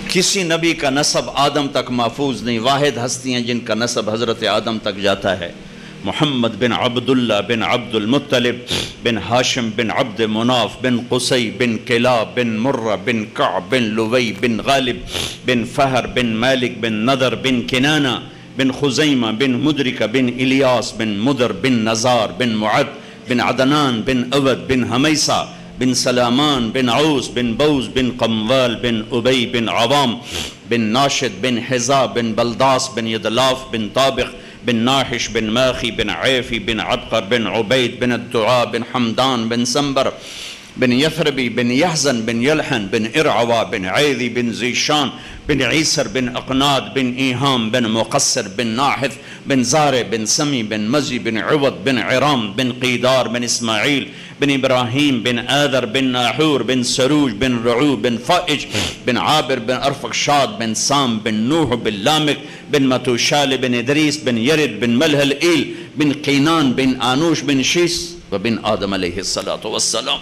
کسی نبی کا نسب آدم تک محفوظ نہیں. واحد ہستی ہیں جن کا نسب حضرت آدم تک جاتا ہے. محمد بن عبداللہ بن عبد المطلب بن ہاشم بن عبد مناف بن قصی بن کلاب بن مرہ بن کعب بن لوی بن غالب بن فہر بن مالک بن نضر بن کنانہ بن خزیمہ بن مدرکہ بن الیاس بن مدر بن نزار بن معد بن عدنان بن اود بن حمیسہ بن سلامان بن عوس بن بوز بن قموال بن ابی بن عوام بن ناشد بن حزا بن بلداس بن یدلاف بن طابق بن ناحش بن ماخی بن عیفی بن عبقر بن عبید بن الدعاء بن حمدان بن سنبر بن یثربی بن یحزن بن یلحن بن ارعوا بن عیذی بن زیشان بن عیسر بن اقناد بن ایہام بن مقصر بن ناحث بن زارع بن سمی بن مزی بن عوض بن عرام بن قیدار بن اسماعیل بن ابراہیم بن آذر بن ناحور بن سروج بن رعو بن فائج بن عابر بن ارفقشاد بن سام بن نوح بن لامک بن متوشال بن ادریس بن یرد بن ملہل ایل بن قینان بن آنوش بن شیس وبن آدم علیہ السلام.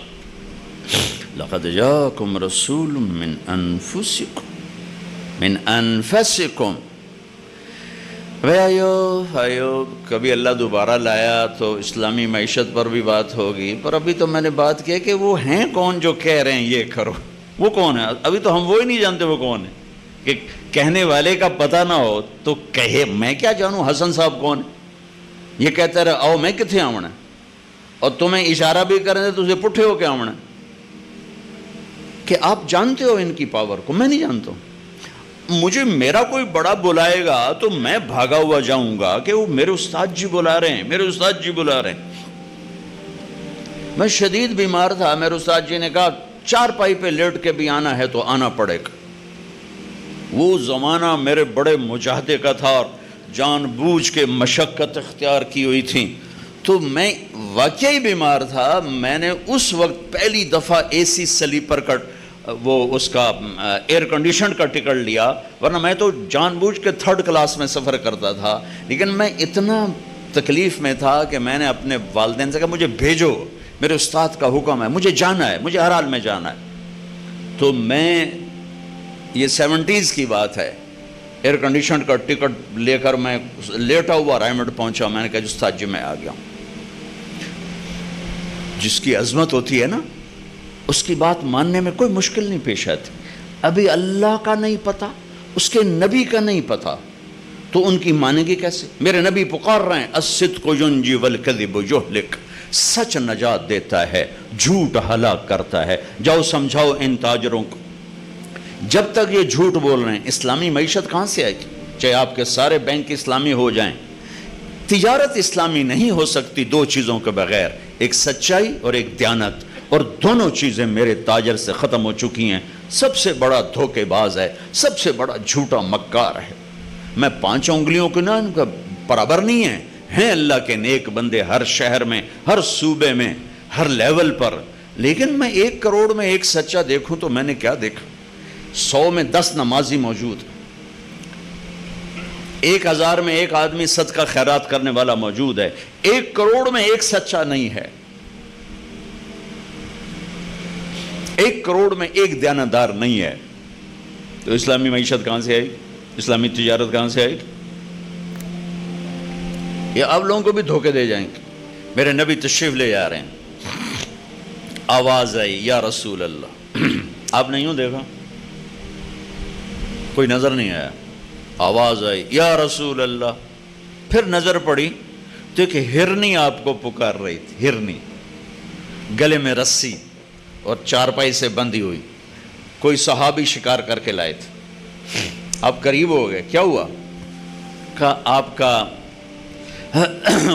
لقد جاءكم رسول من انفسکم. آئیو کبھی اللہ دوبارہ لایا تو اسلامی معیشت پر بھی بات ہوگی, پر ابھی تو میں نے بات کی کہ وہ ہیں کون جو کہہ رہے ہیں یہ کرو. وہ کون ہے؟ ابھی تو ہم وہی نہیں جانتے وہ کون ہے. کہ کہنے والے کا پتہ نہ ہو تو کہے میں کیا جانوں حسن صاحب کون ہے. یہ کہتا رہے آؤ میں کتنے آونا, اور تمہیں اشارہ بھی کریں تو اسے پٹھے ہو کے آونا. کہ آپ جانتے ہو ان کی پاور کو, میں نہیں جانتا ہوں. مجھے میرا کوئی بڑا بلائے گا تو میں بھاگا ہوا جاؤں گا کہ وہ میرے استاد جی بلا رہے ہیں, میرے استاد جی بلا رہے ہیں. میں شدید بیمار تھا, میرے استاد جی نے کہا 4 پائی پہ لیٹ کے بھی آنا ہے تو آنا پڑے گا. وہ زمانہ میرے بڑے مجاہدے کا تھا اور جان بوجھ کے مشقت اختیار کی ہوئی تھی, تو میں واقعی بیمار تھا. میں نے اس وقت پہلی دفعہ اے سی سلیپر کا وہ اس کا ایئر کنڈیشن کا ٹکٹ لیا, ورنہ میں تو جان بوجھ کے 3rd کلاس میں سفر کرتا تھا. لیکن میں اتنا تکلیف میں تھا کہ میں نے اپنے والدین سے کہا مجھے بھیجو, میرے استاد کا حکم ہے, مجھے جانا ہے, مجھے ہر حال میں جانا ہے. تو میں, یہ 70s کی بات ہے, ایئر کنڈیشن کا ٹکٹ لے کر میں لیٹا ہوا رائمنڈ پہنچا. میں نے کہا استاد جی میں آ گیا ہوں. جس کی عظمت ہوتی ہے نا اس کی بات ماننے میں کوئی مشکل نہیں پیش آتی. ابھی اللہ کا نہیں پتا, اس کے نبی کا نہیں پتا, تو ان کی مانیں گے کیسے؟ میرے نبی پکار رہے ہیں الصدق ینجی والکذب یہلک, سچ نجات دیتا ہے, جھوٹ ہلاک کرتا ہے. جاؤ سمجھاؤ ان تاجروں کو. جب تک یہ جھوٹ بول رہے ہیں اسلامی معیشت کہاں سے آئے گی؟ چاہے آپ کے سارے بینک اسلامی ہو جائیں, تجارت اسلامی نہیں ہو سکتی 2 چیزوں کے بغیر, ایک سچائی اور ایک دیانت. اور دونوں چیزیں میرے تاجر سے ختم ہو چکی ہیں. سب سے بڑا دھوکے باز ہے, سب سے بڑا جھوٹا مکار ہے. میں 5 انگلیوں کے نا ان کا برابر نہیں ہیں اللہ کے نیک بندے ہر شہر میں, ہر صوبے میں, ہر لیول پر. لیکن میں 1 کروڑ میں 1 سچا دیکھوں تو میں نے کیا دیکھا؟ 100 میں 10 نمازی موجود. 1000 میں ایک آدمی صدقہ خیرات کرنے والا موجود ہے، 1 کروڑ میں ایک سچا نہیں ہے، 1 کروڑ میں ایک دیانتدار نہیں ہے، تو اسلامی معیشت کہاں سے آئی؟ اسلامی تجارت کہاں سے آئی؟ یہ آپ لوگوں کو بھی دھوکے دے جائیں گے۔ میرے نبی تشریف لے جا رہے ہیں، آواز آئی یا رسول اللہ، آپ نے یوں دیکھا، کوئی نظر نہیں آیا، آواز آئی یا رسول اللہ، پھر نظر پڑی تو ایک ہرنی آپ کو پکار رہی تھی، ہرنی گلے میں رسی اور چارپائی سے بندھی ہوئی، کوئی صحابی شکار کر کے لائے تھے، آپ قریب ہو گئے، کیا ہوا؟ کہا آپ کا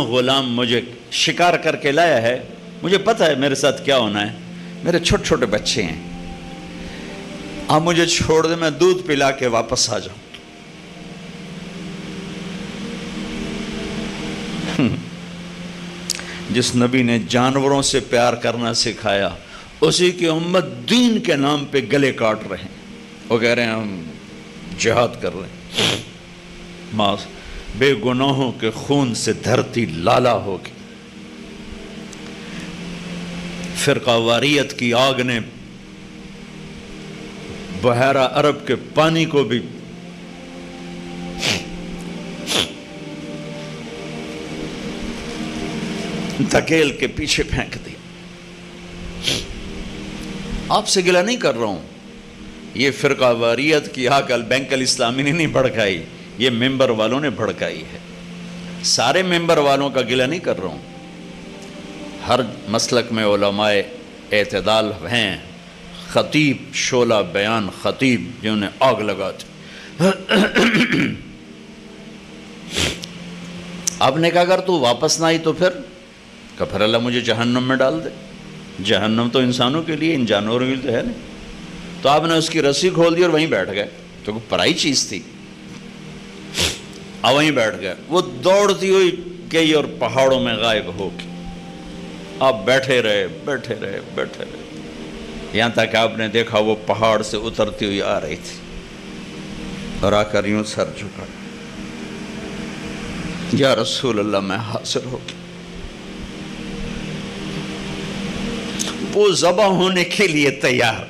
غلام مجھے شکار کر کے لایا ہے، مجھے پتہ ہے میرے ساتھ کیا ہونا ہے، میرے چھوٹے چھوٹے بچے ہیں، آپ مجھے چھوڑ دیں، میں دودھ پلا کے واپس آ جاؤں۔ جس نبی نے جانوروں سے پیار کرنا سکھایا، اسی کی امت دین کے نام پہ گلے کاٹ رہے ہیں، وہ کہہ رہے ہیں ہم جہاد کر رہے ہیں، بے گناہوں کے خون سے دھرتی لالا ہوگی۔ فرقہ واریت کی آگ نے بحیرہ عرب کے پانی کو بھی دھکیل کے پیچھے پھینک دیا۔ آپ سے گلہ نہیں کر رہا ہوں، یہ فرقہ واریت کی آگ البینک الاسلامی نے نہیں بھڑکائی، یہ ممبر والوں نے بھڑکائی ہے، سارے ممبر والوں کا گلہ نہیں کر رہا ہوں۔ ہر مسلک میں علماء اعتدال ہیں، خطیب شعلہ بیان خطیب جنہوں نے آگ لگا دی۔ آپ نے کہا اگر تو واپس نہ آئی تو پھر اللہ مجھے جہنم میں ڈال دے، جہنم تو انسانوں کے لیے، ان جانوروں کے لیے تو ہے نہیں۔ تو آپ نے اس کی رسی کھول دی اور وہیں بیٹھ گئے، تو پرائی چیز تھی، وہیں بیٹھ گئے، وہ دوڑتی ہوئی گئی اور پہاڑوں میں غائب ہو گئی۔ آپ بیٹھے رہے بیٹھے رہے بیٹھے رہے، یہاں تک آپ نے دیکھا وہ پہاڑ سے اترتی ہوئی آ رہی تھی اور آ کر یوں سر جھکا، یا رسول اللہ میں حاضر ہو گیا۔ وہ ذبح ہونے کے لیے تیار،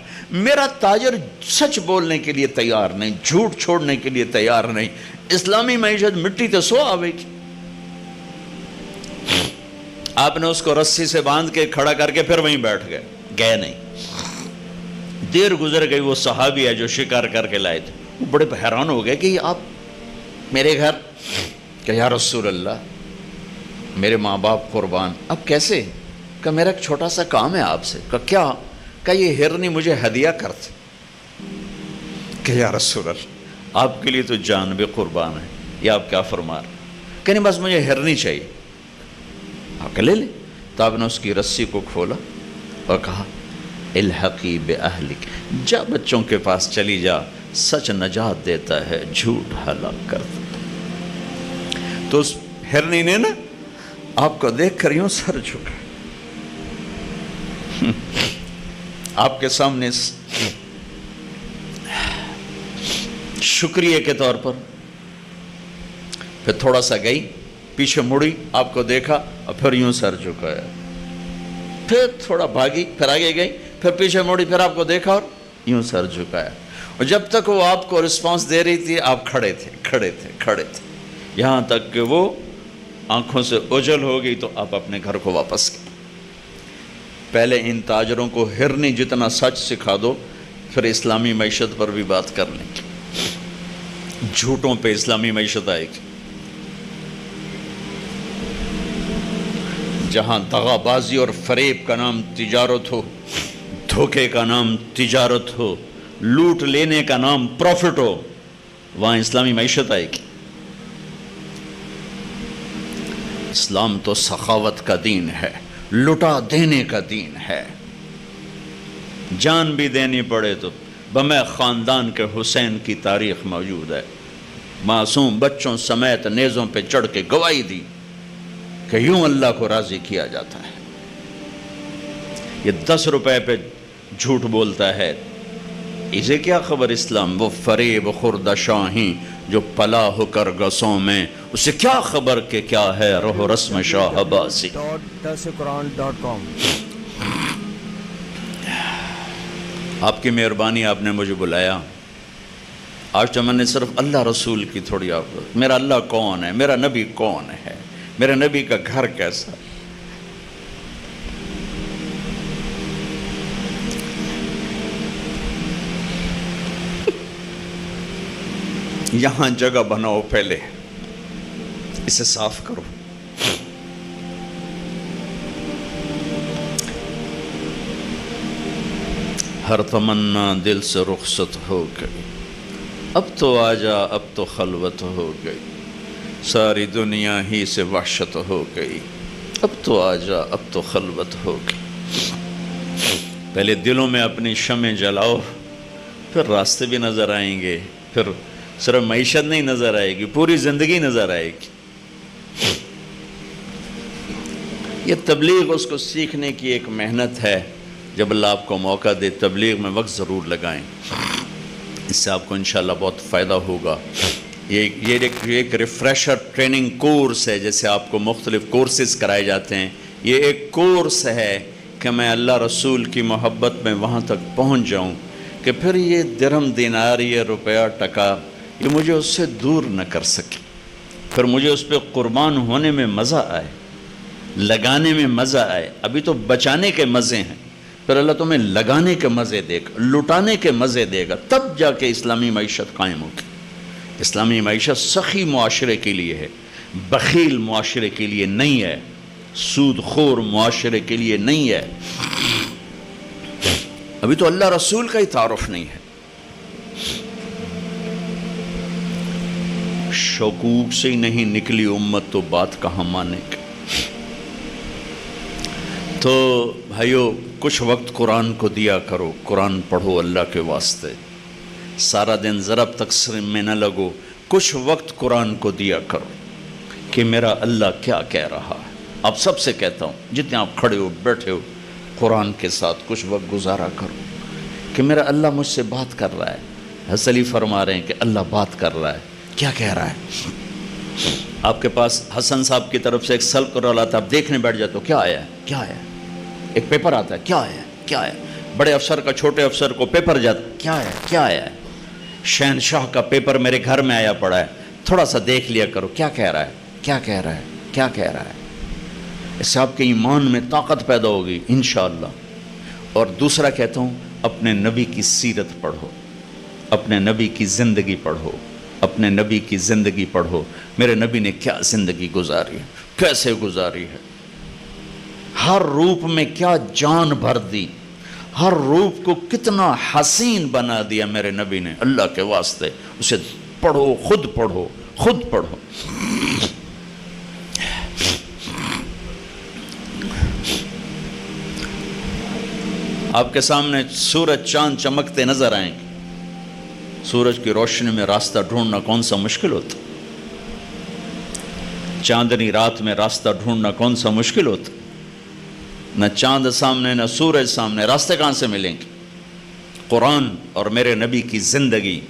میرا تاجر سچ بولنے کے لیے تیار نہیں، جھوٹ چھوڑنے کے لیے تیار نہیں، اسلامی معیشت مٹی تے سو آوے گی۔ آپ نے اس کو رسی سے باندھ کے کھڑا کر کے پھر وہیں بیٹھ گئے نہیں۔ دیر گزر گئی، وہ صحابی ہے جو شکار کر کے لائے تھے، وہ بڑے حیران ہو گئے کہ آپ میرے گھر، کہ یا رسول اللہ میرے ماں باپ قربان، اب کیسے؟ کہ میرا ایک چھوٹا سا کام ہے آپ سے۔ کہ کیا؟ کہ یہ ہرنی مجھے ہدیہ کرتے۔ کہ یا رسول اللہ آپ کے لیے تو جان بھی قربان ہے، یہ آپ کیا فرما رہے؟ کہ نہیں بس مجھے ہرنی چاہیے۔ آپ کہ لے لے۔ تو آپ نے اس کی رسی کو کھولا اور کہا الحقی باہلک، جا بچوں کے پاس چلی جا، سچ نجات دیتا ہے، جھوٹ ہلاک کرتا ہے۔ تو اس ہرنی نے نا آپ کو دیکھ کر یوں سر جھکا، آپ کے سامنے شکریہ کے طور پر پھر تھوڑا سا گئی، پیچھے مڑی، آپ کو دیکھا اور پھر یوں سر جھکایا، پھر تھوڑا بھاگی، پھر آگے گئی، پھر پیچھے مڑی، پھر آپ کو دیکھا اور یوں سر جھکایا، اور جب تک وہ آپ کو رسپانس دے رہی تھی آپ کھڑے تھے، یہاں تک کہ وہ آنکھوں سے اوجھل ہو گئی تو آپ اپنے گھر کو واپس گئے۔ پہلے ان تاجروں کو ہرنی جتنا سچ سکھا دو، پھر اسلامی معیشت پر بھی بات کر لیں گے، جھوٹوں پہ اسلامی معیشت آئے گی۔ جہاں دغا بازی اور فریب کا نام تجارت ہو، دھوکے کا نام تجارت ہو، لوٹ لینے کا نام پروفٹ ہو، وہاں اسلامی معیشت آئے گی۔ اسلام تو سخاوت کا دین ہے، لٹا دینے کا دین ہے، جان بھی دینی پڑے تو بمے خاندان کے حسین کی تاریخ موجود ہے، معصوم بچوں سمیت نیزوں پہ چڑھ کے گواہی دی کہ یوں اللہ کو راضی کیا جاتا ہے۔ یہ 10 روپے پہ جھوٹ بولتا ہے، اسے کیا خبر اسلام، وہ فریب خورد شاہی جو پلا ہو کر گسوں میں، اسے کیا خبر کہ کیا ہے روح و رسم شاہ عباسی۔ .درسقرآن.com آپ کی مہربانی، آپ نے مجھے بلایا۔ آج تو میں نے صرف اللہ رسول کی تھوڑی آپ، میرا اللہ کون ہے، میرا نبی کون ہے، میرے نبی کا گھر کیسا۔ یہاں جگہ بناؤ، پہلے اسے صاف کرو۔ ہر تمنا دل سے رخصت ہو گئی، اب تو آجا، اب تو خلوت ہو گئی، ساری دنیا ہی سے وحشت ہو گئی، اب تو آجا، اب تو خلوت ہو گئی۔ پہلے دلوں میں اپنی شمع جلاؤ، پھر راستے بھی نظر آئیں گے، پھر صرف معیشت نہیں نظر آئے گی، پوری زندگی نظر آئے گی۔ یہ تبلیغ اس کو سیکھنے کی ایک محنت ہے، جب اللہ آپ کو موقع دے تبلیغ میں وقت ضرور لگائیں، اس سے آپ کو انشاءاللہ بہت فائدہ ہوگا۔ یہ ایک ریفریشر ٹریننگ کورس ہے، جیسے آپ کو مختلف کورسز کرائے جاتے ہیں، یہ ایک کورس ہے کہ میں اللہ رسول کی محبت میں وہاں تک پہنچ جاؤں کہ پھر یہ درہم دینار، یہ روپیہ ٹکا، یہ مجھے اس سے دور نہ کر سکے، پھر مجھے اس پہ قربان ہونے میں مزہ آئے، لگانے میں مزہ آئے۔ ابھی تو بچانے کے مزے ہیں، پھر اللہ تمہیں لگانے کے مزے دے گا، لٹانے کے مزے دے گا، تب جا کے اسلامی معیشت قائم ہوگی۔ اسلامی معیشت سخی معاشرے کے لیے ہے، بخیل معاشرے کے لیے نہیں ہے، سود خور معاشرے کے لیے نہیں ہے۔ ابھی تو اللہ رسول کا ہی تعارف نہیں ہے۔ شکوک سے ہی نہیں نکلی امت تو بات کہاں مانے گا۔ تو بھائیو، کچھ وقت قرآن کو دیا کرو، قرآن پڑھو اللہ کے واسطے، سارا دن ضرب تقسیم میں نہ لگو، کچھ وقت قرآن کو دیا کرو کہ میرا اللہ کیا کہہ رہا ہے۔ آپ سب سے کہتا ہوں، جتنے آپ کھڑے ہو بیٹھے ہو، قرآن کے ساتھ کچھ وقت گزارا کرو کہ میرا اللہ مجھ سے بات کر رہا ہے۔ حضرت علی فرما رہے ہیں کہ اللہ بات کر رہا ہے، کیا کہہ رہا ہے۔ آپ کے پاس حسن صاحب کی طرف سے ایک سلک رول آتا ہے، آپ دیکھنے بیٹھ جاتے ہو، کیا آیا ہے، کیا آیا ہے۔ ایک پیپر آتا ہے، کیا آیا ہے، کیا آیا ہے۔ بڑے افسر کا چھوٹے افسر کو پیپر جاتا ہے، کیا آیا ہے، کیا آیا ہے۔ شہنشاہ کا پیپر میرے گھر میں آیا پڑا ہے، تھوڑا سا دیکھ لیا کرو، کیا کہہ رہا ہے، کیا کہہ رہا ہے، کیا کہہ رہا ہے۔ اس سے آپ کے ایمان میں طاقت پیدا ہوگی انشاءاللہ۔ اور دوسرا کہتا ہوں، اپنے نبی کی سیرت پڑھو، اپنے نبی کی زندگی پڑھو، اپنے نبی کی زندگی پڑھو۔ میرے نبی نے کیا زندگی گزاری ہے، کیسے گزاری ہے، ہر روپ میں کیا جان بھر دی، ہر روپ کو کتنا حسین بنا دیا میرے نبی نے اللہ کے واسطے۔ اسے پڑھو، خود پڑھو، خود پڑھو۔ آپ کے سامنے سورج چاند چمکتے نظر آئیں گے۔ سورج کی روشنی میں راستہ ڈھونڈنا کون سا مشکل ہوتا، چاندنی رات میں راستہ ڈھونڈنا کون سا مشکل ہوتا۔ نہ چاند سامنے، نہ سورج سامنے، راستے کہاں سے ملیں گے۔ قرآن اور میرے نبی کی زندگی،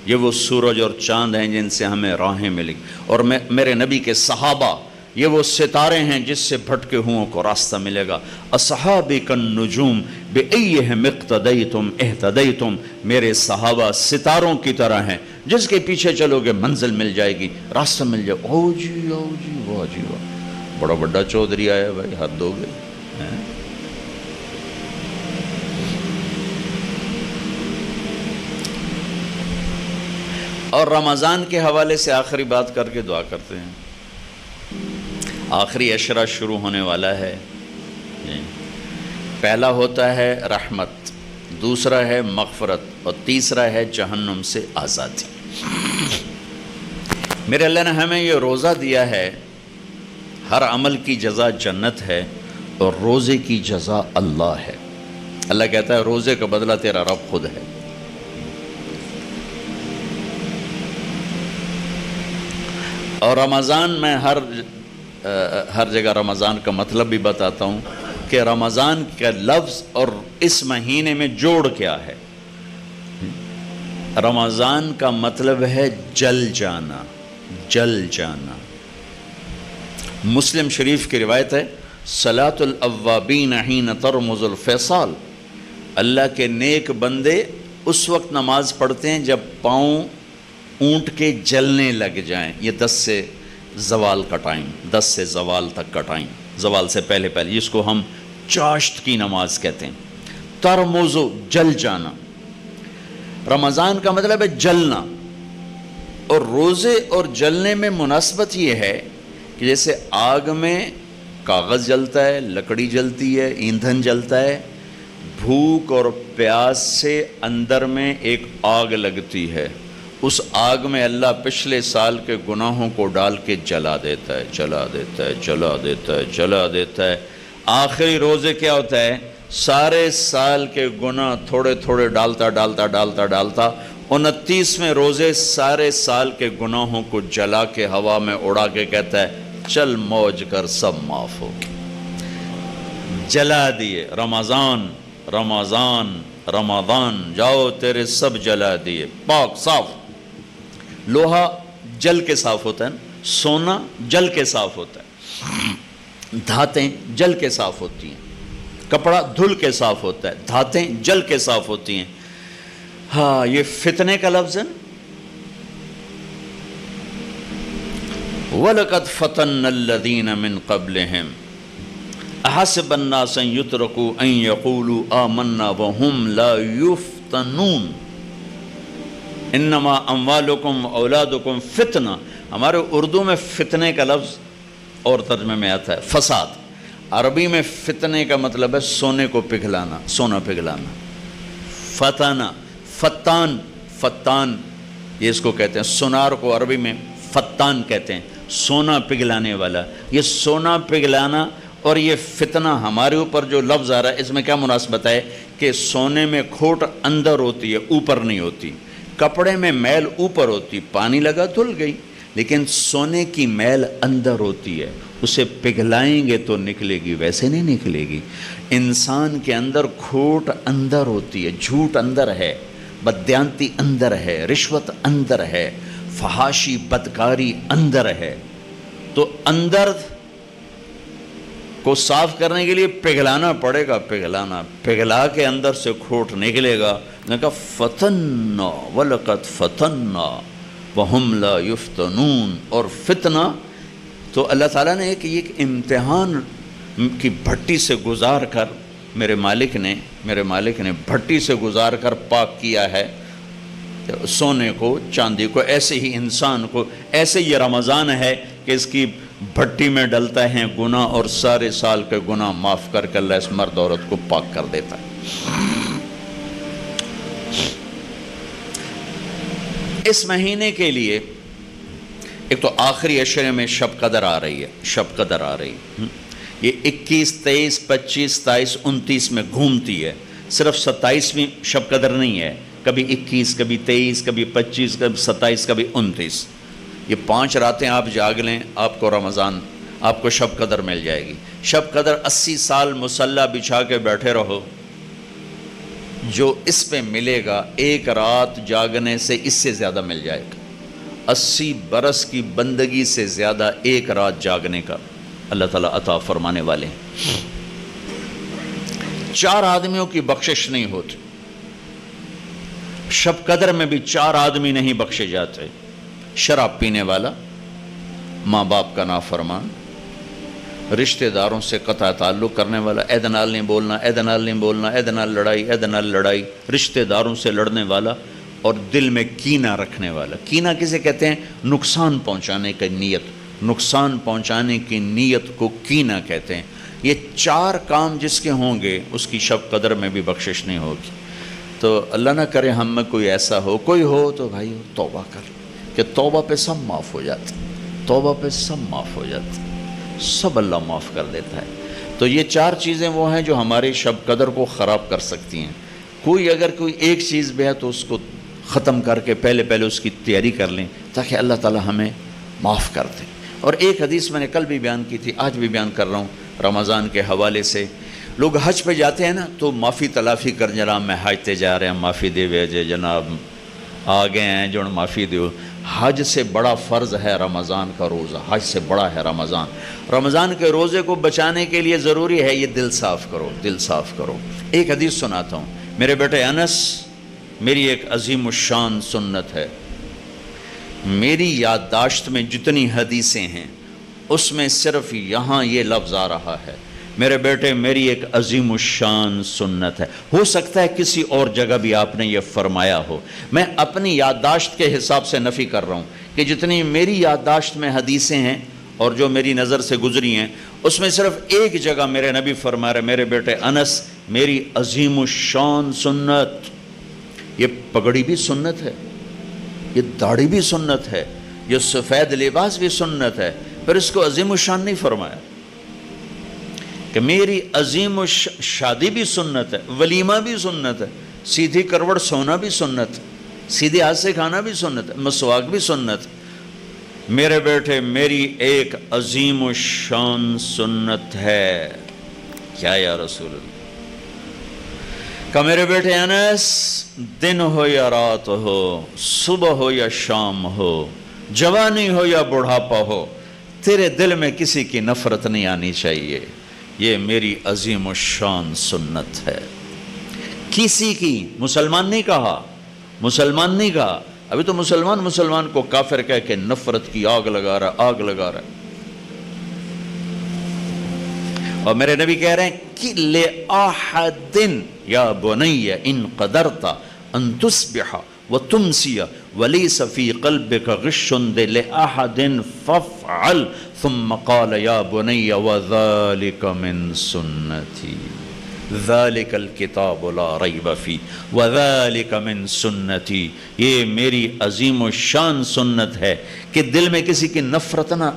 یہ وہ سورج اور چاند ہیں جن سے ہمیں راہیں ملیں، اور میرے نبی کے صحابہ یہ وہ ستارے ہیں جس سے بھٹکے ہوں کو راستہ ملے گا۔ اصحابی کالنجوم بأیہم اقتدیتم اہتدیتم، میرے صحابہ ستاروں کی طرح ہیں، جس کے پیچھے چلو گے منزل مل جائے گی، راستہ مل جائے۔ او جی واہ جی واہ، بڑا بڑا چودھری آیا بھائی، حد ہو گئی۔ اور رمضان کے حوالے سے آخری بات کر کے دعا کرتے ہیں۔ آخری عشرہ شروع ہونے والا ہے۔ پہلا ہوتا ہے رحمت، دوسرا ہے مغفرت، اور تیسرا ہے جہنم سے آزادی۔ میرے اللہ نے ہمیں یہ روزہ دیا ہے، ہر عمل کی جزا جنت ہے، اور روزے کی جزا اللہ ہے۔ اللہ کہتا ہے روزے کا بدلہ تیرا رب خود ہے۔ اور رمضان میں ہر جگہ رمضان کا مطلب بھی بتاتا ہوں کہ رمضان کا لفظ اور اس مہینے میں جوڑ کیا ہے۔ رمضان کا مطلب ہے جل جانا، جل جانا۔ مسلم شریف کی روایت ہے صلاۃ الاوابین حین ترمز الفیصال، اللہ کے نیک بندے اس وقت نماز پڑھتے ہیں جب پاؤں اونٹ کے جلنے لگ جائیں۔ یہ 10 سے زوال کا ٹائم، 10 سے زوال تک کا ٹائم، زوال سے پہلے پہلے، جس کو ہم چاشت کی نماز کہتے ہیں۔ ترمزو، جل جانا۔ رمضان کا مطلب ہے جلنا، اور روزے اور جلنے میں مناسبت یہ ہے کہ جیسے آگ میں کاغذ جلتا ہے، لکڑی جلتی ہے، ایندھن جلتا ہے، بھوک اور پیاس سے اندر میں ایک آگ لگتی ہے، اس آگ میں اللہ پچھلے سال کے گناہوں کو ڈال کے جلا دیتا ہے، جلا دیتا ہے، جلا دیتا ہے، جلا دیتا ہے۔ آخری روزے کیا ہوتا ہے؟ سارے سال کے گناہ تھوڑے تھوڑے ڈالتا ڈالتا ڈالتا ڈالتا 29ویں روزے سارے سال کے گناہوں کو جلا کے ہوا میں اڑا کے کہتا ہے چل موج کر، سب معاف ہو۔ جلا دیے، رمضان رمضان رمضان، جاؤ تیرے سب جلا دیے، پاک صاف۔ لوہا جل کے صاف ہوتا ہے، سونا جل کے صاف ہوتا ہے، دھاتیں جل کے صاف ہوتی ہیں، کپڑا دھل کے صاف ہوتا ہے، دھاتیں جل کے صاف ہوتی ہیں۔ ہاں، یہ فتنے کا لفظ ہے۔ وَلَقَدْ فَتَنَّ الَّذِينَ مِن قَبْلِهِمْ أَحَسِبَ النَّاسَ أَن يُتْرَكُوا أَن يَقُولُوا آمَنَّا وَهُمْ لَا يُفْتَنُونَ إِنَّمَا أَمْوَالُكُمْ وَأَوْلَادُكُمْ فِتْنَةٌ۔ ہمارے اردو میں فتنے کا لفظ اور ترجمے میں آتا ہے فساد، عربی میں فتنے کا مطلب ہے سونے کو پگھلانا، سونا پگھلانا۔ فتنہ، فتان، فتان یہ اس کو کہتے ہیں، سونار کو عربی میں فتان کہتے ہیں، سونا پگھلانے والا۔ یہ سونا پگھلانا اور یہ فتنہ ہمارے اوپر جو لفظ آ رہا ہے، اس میں کیا مناسبت ہے کہ سونے میں کھوٹ اندر ہوتی ہے، اوپر نہیں ہوتی، کپڑے میں میل اوپر ہوتی، پانی لگا دھل گئی، لیکن سونے کی میل اندر ہوتی ہے، اسے پگھلائیں گے تو نکلے گی، ویسے نہیں نکلے گی۔ انسان کے اندر کھوٹ اندر ہوتی ہے، جھوٹ اندر ہے، بددیانتی اندر ہے، رشوت اندر ہے، فحاشی بدکاری اندر ہے۔ تو اندر کو صاف کرنے کے لیے پگھلانا پڑے گا، پگھلانا، پگھلا کے اندر سے کھوٹ نکلے گا۔ نے کہا فتنہ وَلَقَدْ فَتَنَّا وَهُمْ لَا يُفْتَنُونَ۔ اور فتنہ تو اللہ تعالیٰ نے ایک امتحان کی بھٹی سے گزار کر میرے مالک نے بھٹی سے گزار کر پاک کیا ہے سونے کو، چاندی کو، ایسے ہی انسان کو، ایسے یہ رمضان ہے کہ اس کی بھٹی میں ڈلتا ہے گناہ اور سارے سال کے گناہ معاف کر کے اللہ اس مرد عورت کو پاک کر دیتا ہے۔ اس مہینے کے لیے ایک تو آخری عشرے میں شب قدر آ رہی ہے، شب قدر آ رہی ہے، یہ 21، 23، 25، 27، 29 میں گھومتی ہے، صرف 27ویں شب قدر نہیں ہے، کبھی 21، کبھی 23، کبھی 25، کبھی 27، کبھی 29۔ یہ 5 راتیں آپ جاگ لیں، آپ کو رمضان، آپ کو شب قدر مل جائے گی۔ شب قدر 80 سال مصلی بچھا کے بیٹھے رہو، جو اس پہ ملے گا ایک رات جاگنے سے اس سے زیادہ مل جائے گا۔ 80 برس کی بندگی سے زیادہ ایک رات جاگنے کا اللہ تعالیٰ عطا فرمانے والے ہیں۔ 4 آدمیوں کی بخشش نہیں ہوتی، شب قدر میں بھی 4 آدمی نہیں بخشے جاتے: شراب پینے والا، ماں باپ کا نافرمان، رشتہ داروں سے قطع تعلق کرنے والا، عید نال نہیں بولنا، عید نال نہیں بولنا، عید نال لڑائی، عید نال لڑائی، رشتہ داروں سے لڑنے والا، اور دل میں کینہ رکھنے والا۔ کینہ کسے کہتے ہیں؟ نقصان پہنچانے کی نیت، نقصان پہنچانے کی نیت کو کینہ کہتے ہیں۔ یہ 4 کام جس کے ہوں گے اس کی شب قدر میں بھی بخشش نہیں ہوگی۔ تو اللہ نہ کرے ہم میں کوئی ایسا ہو، کوئی ہو تو بھائی توبہ کر، کہ توبہ پہ سب معاف ہو جاتا، توبہ پہ سب معاف ہو جاتا، سب اللہ معاف کر دیتا ہے۔ تو یہ 4 چیزیں وہ ہیں جو ہماری شب قدر کو خراب کر سکتی ہیں۔ کوئی اگر کوئی ایک چیز بھی ہے تو اس کو ختم کر کے پہلے اس کی تیاری کر لیں تاکہ اللہ تعالی ہمیں معاف کر دے۔ اور ایک حدیث میں نے کل بھی بیان کی تھی، آج بھی بیان کر رہا ہوں رمضان کے حوالے سے۔ لوگ حج پہ جاتے ہیں نا تو معافی تلافی کر، جناب میں حج تے جا رہے ہیں، معافی دے ویجے جناب، آگے ہیں جو معافی دیو. حج سے بڑا فرض ہے رمضان کا روزہ، حج سے بڑا ہے رمضان. رمضان کے روزے کو بچانے کے لیے ضروری ہے یہ دل صاف کرو، دل صاف کرو. ایک حدیث سناتا ہوں. میرے بیٹے انس، میری ایک عظیم الشان سنت ہے. میری یادداشت میں جتنی حدیثیں ہیں اس میں صرف یہاں یہ لفظ آ رہا ہے. میرے بیٹے میری ایک عظیم الشان سنت ہے. ہو سکتا ہے کسی اور جگہ بھی آپ نے یہ فرمایا ہو. میں اپنی یادداشت کے حساب سے نفی کر رہا ہوں کہ جتنی میری یادداشت میں حدیثیں ہیں اور جو میری نظر سے گزری ہیں اس میں صرف ایک جگہ میرے نبی فرما رہے میرے بیٹے انس میری عظیم الشان سنت. یہ پگڑی بھی سنت ہے، یہ داڑھی بھی سنت ہے، یہ سفید لباس بھی سنت ہے، پھر اس کو عظیم الشان نہیں فرمایا. کہ میری عظیم شادی بھی سنت ہے، ولیمہ بھی سنت ہے، سیدھی کروڑ سونا بھی سنت، سیدھے ہاتھ سے کھانا بھی سنت ہے، مسواک بھی سنت. میرے بیٹے میری ایک عظیم الشان سنت ہے. کیا یا رسول اللہ؟ کہ میرے بیٹے انس، دن ہو یا رات ہو، صبح ہو یا شام ہو، جوانی ہو یا بڑھاپا ہو، تیرے دل میں کسی کی نفرت نہیں آنی چاہیے. یہ میری عظیم الشان سنت ہے. کسی کی، مسلمان نہیں کہا، مسلمان نہیں کہا. ابھی تو مسلمان کو کافر کہہ کے نفرت کی آگ لگا رہا، آگ لگا رہا. اور میرے نبی کہہ رہے ہیں کہ لِأَحَدٍ یا بنی ان قدرت ان تصبح وتمسی ولیس فی قلبک غش لِأَحَدٍ فافعل. ثم قال یا بنی وذلک من سنتی ذالک الکتاب لا ریب فی وذالک من سنتی. یہ میری عظیم و شان سنت ہے کہ دل میں کسی کی نفرت نہ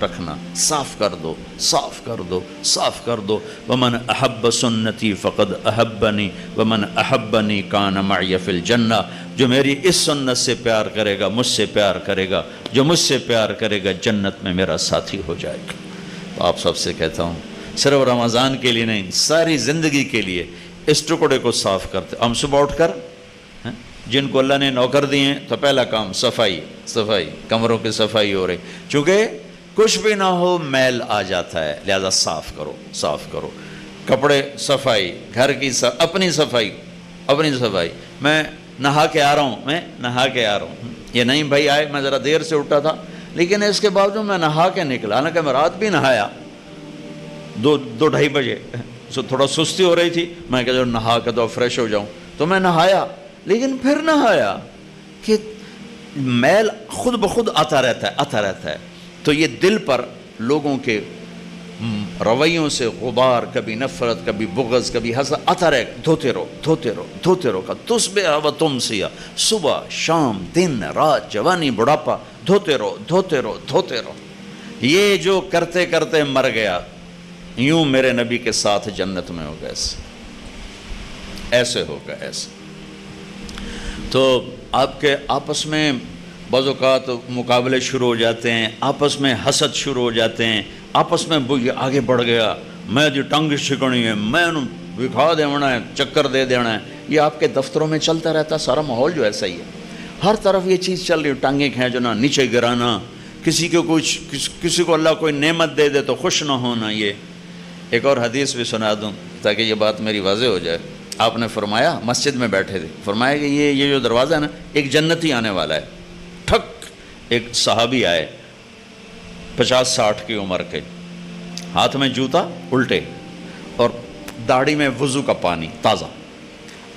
رکھنا. صاف کر دو، صاف کر دو، صاف کر دو. ومن احب سنتی فقد احبنی ومن احبنی کان معی فی الجنہ. جو میری اس سنت سے پیار کرے گا مجھ سے پیار کرے گا، جو مجھ سے پیار کرے گا جنت میں میرا ساتھی ہو جائے گا. تو آپ سب سے کہتا ہوں صرف رمضان کے لیے نہیں، ساری زندگی کے لیے اس ٹکڑے کو صاف کرتے. ہم صبح اٹھ کر جن کو اللہ نے نوکر دیے ہیں تو پہلا کام صفائی، صفائی، کمروں کی صفائی ہو رہی. چونکہ کچھ بھی نہ ہو میل آ جاتا ہے، لہذا صاف کرو، صاف کرو. کپڑے صفائی، گھر کی اپنی صفائی، اپنی صفائی. میں نہا کے آ رہا ہوں، میں نہا کے آ رہا ہوں. یہ نہیں بھائی آئے میں ذرا دیر سے اٹھا تھا لیکن اس کے باوجود میں نہا کے نکلا. حالانکہ میں رات بھی نہایا 2-2:30 بجے، تھوڑا سستی ہو رہی تھی. میں کہا جو نہا کے تو فریش ہو جاؤں تو میں نہایا، لیکن پھر نہایا کہ میل خود بخود آتا رہتا ہے، آتا رہتا ہے. تو یہ دل پر لوگوں کے رویوں سے غبار، کبھی نفرت، کبھی بغض، کبھی حسد آتا رہے. دھوتے رہو، دھوتے رہو، دھوتے رہو. تصبح و تمسی، صبح شام دن رات جوانی بڑھاپا، دھوتے رہو، دھوتے رہو، دھوتے رہو. یہ جو کرتے کرتے مر گیا یوں میرے نبی کے ساتھ جنت میں ہوگا. ایسے ہوگا، ایسے. تو آپ کے آپس میں بعض اوقات مقابلے شروع ہو جاتے ہیں، آپس میں حسد شروع ہو جاتے ہیں، آپس میں یہ آگے بڑھ گیا، میں جو ٹنگ چھکڑی ہے، میں انہوں دکھا دینا ہے، چکر دے دینا ہے. یہ آپ کے دفتروں میں چلتا رہتا. سارا ماحول جو ایسا ہی ہے، ہر طرف یہ چیز چل رہی ہے. ٹانگیں کھینچنا، نیچے گرانا، کسی کو کسی کو اللہ کوئی نعمت دے دے تو خوش نہ ہونا. یہ ایک اور حدیث بھی سنا دوں تاکہ یہ بات میری واضح ہو جائے. آپ نے فرمایا، مسجد میں بیٹھے تھے، فرمایا کہ یہ جو دروازہ ہے نا، ایک جنتی آنے والا ہے. ٹھک ایک صحابی آئے 50-60 کی عمر کے، ہاتھ میں جوتا الٹے اور داڑھی میں وضو کا پانی تازہ.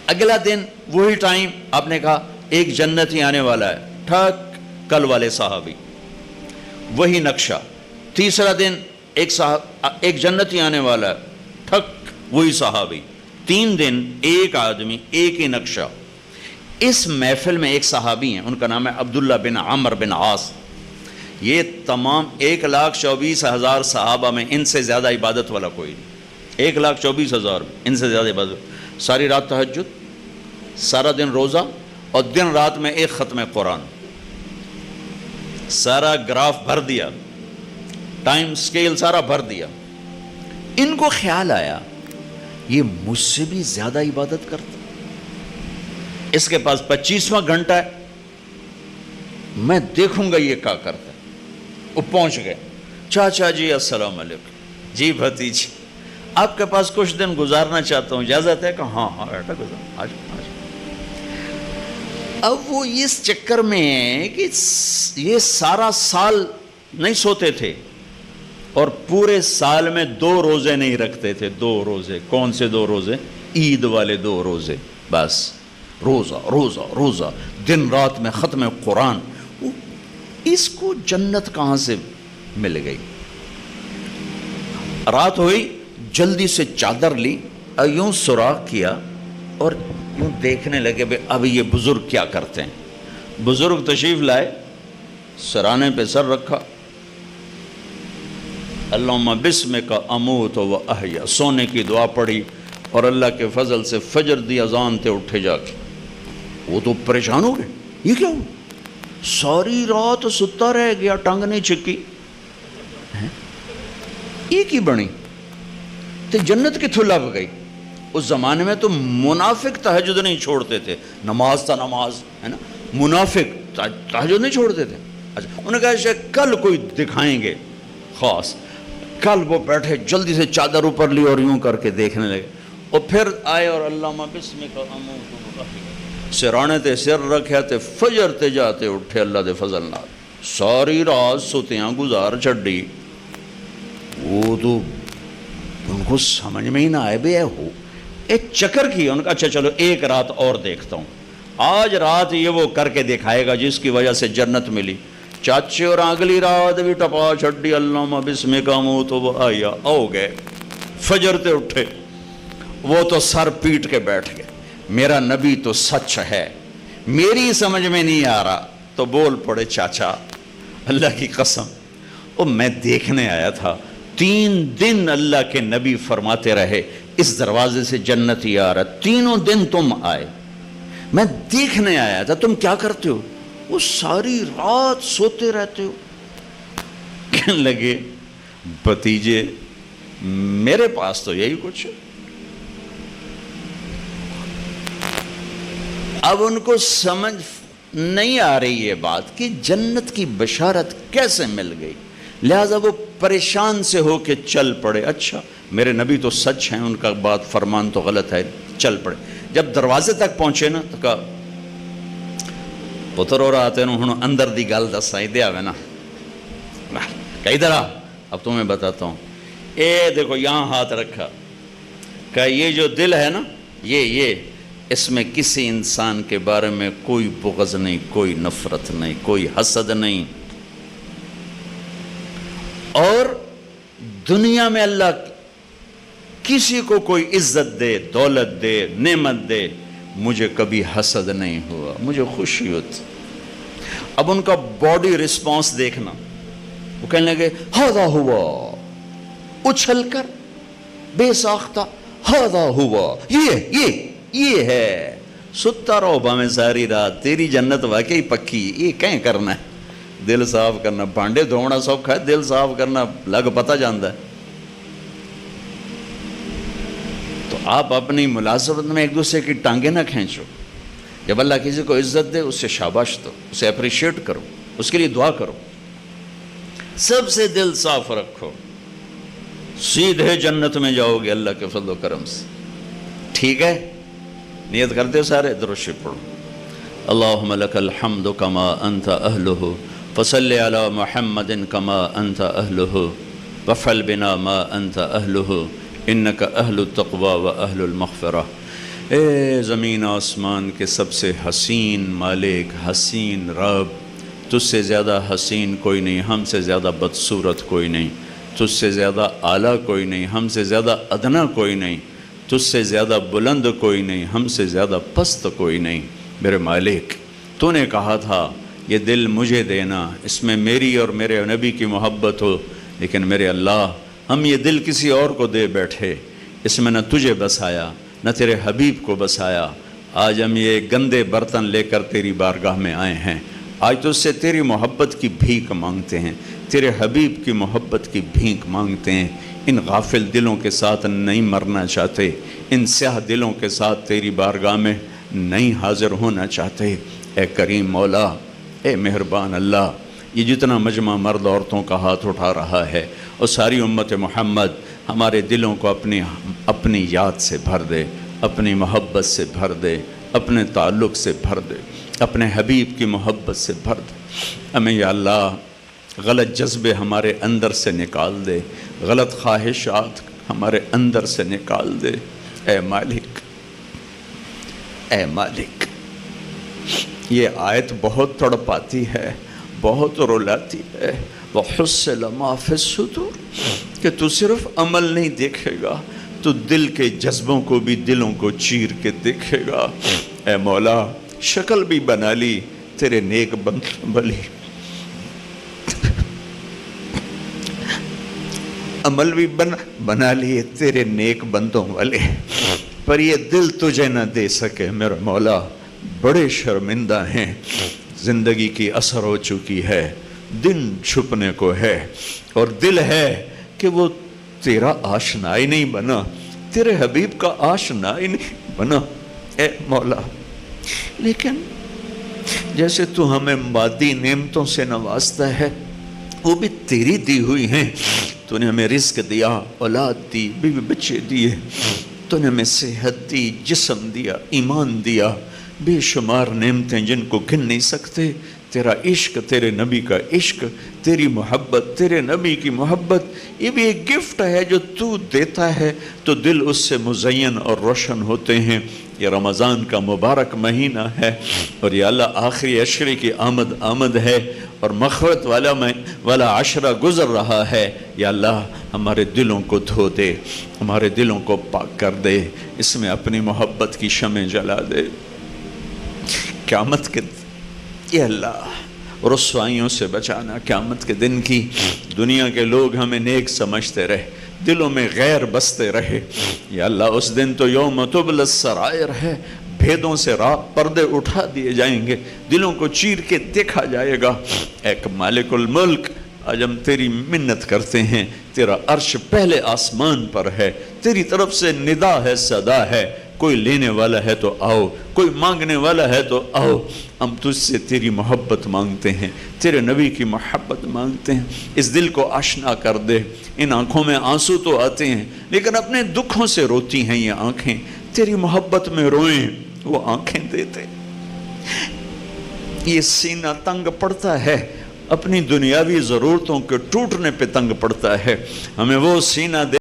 اگلا دن وہی ٹائم آپ نے کہا ایک جنتی آنے والا ہے. ٹھک کل والے صحابی، وہی نقشہ. تیسرا دن ایک جنتی آنے والا ہے. ٹھک وہی صحابی. 3 دن ایک آدمی، ایک ہی نقشہ. اس محفل میں ایک صحابی ہیں، ان کا نام ہے عبداللہ بن عمر بن عاص. یہ تمام 1,24,000 صحابہ میں ان سے زیادہ عبادت والا کوئی نہیں. 1,24,000 ان سے زیادہ عبادت. ساری رات تہجد، سارا دن روزہ، اور دن رات میں ایک ختم قرآن. سارا گراف بھر دیا، ٹائم سکیل سارا بھر دیا. ان کو خیال آیا یہ مجھ سے بھی زیادہ عبادت کرتا. اس کے پاس 25واں گھنٹہ ہے، میں دیکھوں گا یہ کیا کرتا ہے۔ وہ پہنچ گئے، چاچا جی السلام علیکم، جی بھتیجی آپ کے پاس کچھ دن گزارنا چاہتا ہوں، اجازت ہے کہ ہاں ہاں بیٹا گزار، آج۔ اب وہ اس چکر میں ہے کہ یہ سارا سال نہیں سوتے تھے اور پورے سال میں 2 روزے نہیں رکھتے تھے، 2 روزے۔ کون سے 2 روزے؟ عید والے 2 روزے، بس روزہ روزہ روزہ، دن رات میں ختم قرآن۔ اس کو جنت کہاں سے مل گئی؟ رات ہوئی، جلدی سے چادر لی، یوں سوراخ کیا اور یوں دیکھنے لگے بھئی اب یہ بزرگ کیا کرتے ہیں۔ بزرگ تشریف لائے، سرانے پہ سر رکھا، اللہم بسمک اموت و احیا، سونے کی دعا پڑھی اور اللہ کے فضل سے فجر دی اذان تے اٹھے جا کے۔ وہ تو پریشان ہو گئے، یہ کیا ہو؟ ساری رات ستا رہ گیا، ٹنگ نہیں چھکی، یہ کی بنی؟ تو جنت کتھوں لب گئی؟ اس زمانے میں تو منافق تہجد نہیں چھوڑتے تھے، نماز تا نماز ہے نا، منافق تہجد نہیں چھوڑتے تھے۔ اچھا انہوں نے کہا شاید کل کوئی دکھائیں گے خاص، کل وہ بیٹھے جلدی سے چادر اوپر لی اور یوں کر کے دیکھنے لگے، اور پھر آئے اور اللہم بسمک اموت و احیا، سرانے تے سر رکھیا تے فجر تے جاتے اٹھے اللہ دے فضل نال، ساری رات سوتیاں گزار چھڈی۔ وہ تو ان کو سمجھ میں ہی نہ آئے بے ہو ایک چکر کی، ان کا اچھا چلو ایک رات اور دیکھتا ہوں، آج رات یہ وہ کر کے دکھائے گا جس کی وجہ سے جنت ملی۔ چاچے اور اگلی رات بھی ٹپا چھڈی، اللہم بسمک اموت و احیا، آؤ گئے فجر تے اٹھے، وہ تو سر پیٹ کے بیٹھ گئے، میرا نبی تو سچ ہے، میری سمجھ میں نہیں آ رہا۔ تو بول پڑے چاچا اللہ کی قسم، وہ میں دیکھنے آیا تھا، 3 دن اللہ کے نبی فرماتے رہے اس دروازے سے جنت ہی آ رہا، تینوں دن تم آئے، میں دیکھنے آیا تھا، تم کیا کرتے ہو؟ وہ ساری رات سوتے رہتے ہو۔ کہنے لگے بھتیجے میرے پاس تو یہی کچھ ہے۔ اب ان کو سمجھ نہیں آ رہی یہ بات کہ جنت کی بشارت کیسے مل گئی، لہذا وہ پریشان سے ہو کے چل پڑے۔ اچھا میرے نبی تو سچ ہیں، ان کا بات فرمان تو غلط ہے، چل پڑے۔ جب دروازے تک پہنچے نا تو کہا پتر ہو رہا تینوں ہوں اندر دی گل دسائی دیا ہوئے نا، کہ ادھر آ اب تمہیں بتاتا ہوں۔ اے دیکھو یہاں ہاتھ رکھا، کہ یہ جو دل ہے نا، یہ اس میں کسی انسان کے بارے میں کوئی بغض نہیں، کوئی نفرت نہیں، کوئی حسد نہیں، اور دنیا میں اللہ کسی کو کوئی عزت دے، دولت دے، نعمت دے، مجھے کبھی حسد نہیں ہوا، مجھے خوشی ہوتی۔ اب ان کا باڈی رسپانس دیکھنا، وہ کہنے لگے ہذا ہوا، اچھل کر بے ساختہ، ہذا ہوا، یہ ہے، ستا رہو باہیں ساری رات، تیری جنت واقعی پکی، یہ کہیں کرنا ہے، دل صاف کرنا، بانڈے دھونا سوکھا ہے، دل صاف کرنا لگ پتہ جاندا ہے۔ تو آپ اپنی ملازمت میں ایک دوسرے کی ٹانگیں نہ کھینچو، جب اللہ کسی کو عزت دے اس سے شاباش دو، اسے اپریشیٹ کرو، اس کے لیے دعا کرو، سب سے دل صاف رکھو، سیدھے جنت میں جاؤ گے اللہ کے فضل و کرم سے۔ ٹھیک ہے، نیت کرتے ہو سارے؟ درود شریف پڑھو۔ اللہم لک الحمد کما انت اہلہ فصلی علی محمد کما انت اہلہ وفعل بنا ما انت اہلہ انک اہل التقوی و اہل المغفرہ۔ اے زمین آسمان کے سب سے حسین مالک، حسین رب، تجھ سے زیادہ حسین کوئی نہیں، ہم سے زیادہ بدصورت کوئی نہیں، تجھ سے زیادہ اعلیٰ کوئی نہیں، ہم سے زیادہ ادنا کوئی نہیں، تجھ سے زیادہ بلند کوئی نہیں، ہم سے زیادہ پست کوئی نہیں۔ میرے مالک، تو نے کہا تھا یہ دل مجھے دینا، اس میں میری اور میرے نبی کی محبت ہو، لیکن میرے اللہ ہم یہ دل کسی اور کو دے بیٹھے، اس میں نہ تجھے بسایا نہ تیرے حبیب کو بسایا۔ آج ہم یہ گندے برتن لے کر تیری بارگاہ میں آئے ہیں، آج تو اس سے تیری محبت کی بھیک مانگتے ہیں، تیرے حبیب کی محبت کی بھیک مانگتے ہیں۔ ان غافل دلوں کے ساتھ نہیں مرنا چاہتے، ان سیاہ دلوں کے ساتھ تیری بارگاہ میں نہیں حاضر ہونا چاہتے۔ اے کریم مولا، اے مہربان اللہ، یہ جتنا مجمع مرد عورتوں کا ہاتھ اٹھا رہا ہے اور ساری امت محمد ہمارے دلوں کو اپنی یاد سے بھر دے، اپنی محبت سے بھر دے، اپنے تعلق سے بھر دے، اپنے حبیب کی محبت سے بھر دے۔ ہمیں یا اللہ غلط جذبے ہمارے اندر سے نکال دے، غلط خواہشات ہمارے اندر سے نکال دے۔ اے مالک، اے مالک، یہ آیت بہت تڑپاتی ہے، بہت رلاتی ہے۔ وَحُصِّلَ مَا فِي الصُّدُورِ، کہ تو صرف عمل نہیں دیکھے گا، تو دل کے جذبوں کو بھی، دلوں کو چیر کے دیکھے گا۔ اے مولا، شکل بھی بنا لی تیرے نیک بلی، عمل بھی بنا لیے تیرے نیک بندوں والے، پر یہ دل تجھے نہ دے سکے۔ میرا مولا، بڑے شرمندہ ہیں، زندگی کی اثر ہو چکی ہے، دن چھپنے کو ہے، اور دل ہے کہ وہ تیرا آشنا ہی نہیں بنا، تیرے حبیب کا آشنا ہی نہیں بنا۔ اے مولا، لیکن جیسے تو ہمیں مادی نعمتوں سے نوازتا ہے، وہ بھی تیری دی ہوئی ہیں۔ تو نے ہمیں رزق دیا، اولاد دی، بیوی بچے دیے، تو نے ہمیں صحت دی، جسم دیا، ایمان دیا، بے شمار نعمتیں جن کو گن نہیں سکتے۔ تیرا عشق، تیرے نبی کا عشق، تیری محبت، تیرے نبی کی محبت، یہ بھی ایک گفٹ ہے جو تو دیتا ہے، تو دل اس سے مزین اور روشن ہوتے ہیں۔ یہ رمضان کا مبارک مہینہ ہے، اور یا اللہ آخری عشرے کی آمد ہے، اور مغفرت والا عشرہ گزر رہا ہے۔ یا اللہ ہمارے دلوں کو دھو دے، ہمارے دلوں کو پاک کر دے، اس میں اپنی محبت کی شمع جلا دے۔ قیامت کے یا اللہ رسوائیوں سے بچانا، قیامت کے دن کی دنیا کے لوگ ہمیں نیک سمجھتے رہے، دلوں میں غیر بستے رہے۔ یا اللہ اس دن تو یوم تبلی السرائر ہے، بھیدوں سے پردے اٹھا دیے جائیں گے، دلوں کو چیر کے دیکھا جائے گا۔ اے مالک الملک، آج ہم تیری منت کرتے ہیں، تیرا عرش پہلے آسمان پر ہے، تیری طرف سے ندا ہے، صدا ہے، کوئی لینے والا ہے تو آؤ، کوئی مانگنے والا ہے تو آؤ۔ ہم تجھ سے تیری محبت مانگتے ہیں، تیرے نبی کی محبت مانگتے ہیں۔ اس دل کو آشنا کر دے۔ ان آنکھوں میں آنسو تو آتے ہیں، لیکن اپنے دکھوں سے روتی ہیں یہ آنکھیں، تیری محبت میں روئیں وہ آنکھیں دیتے۔ یہ سینہ تنگ پڑتا ہے، اپنی دنیاوی ضرورتوں کے ٹوٹنے پہ تنگ پڑتا ہے، ہمیں وہ سینہ دے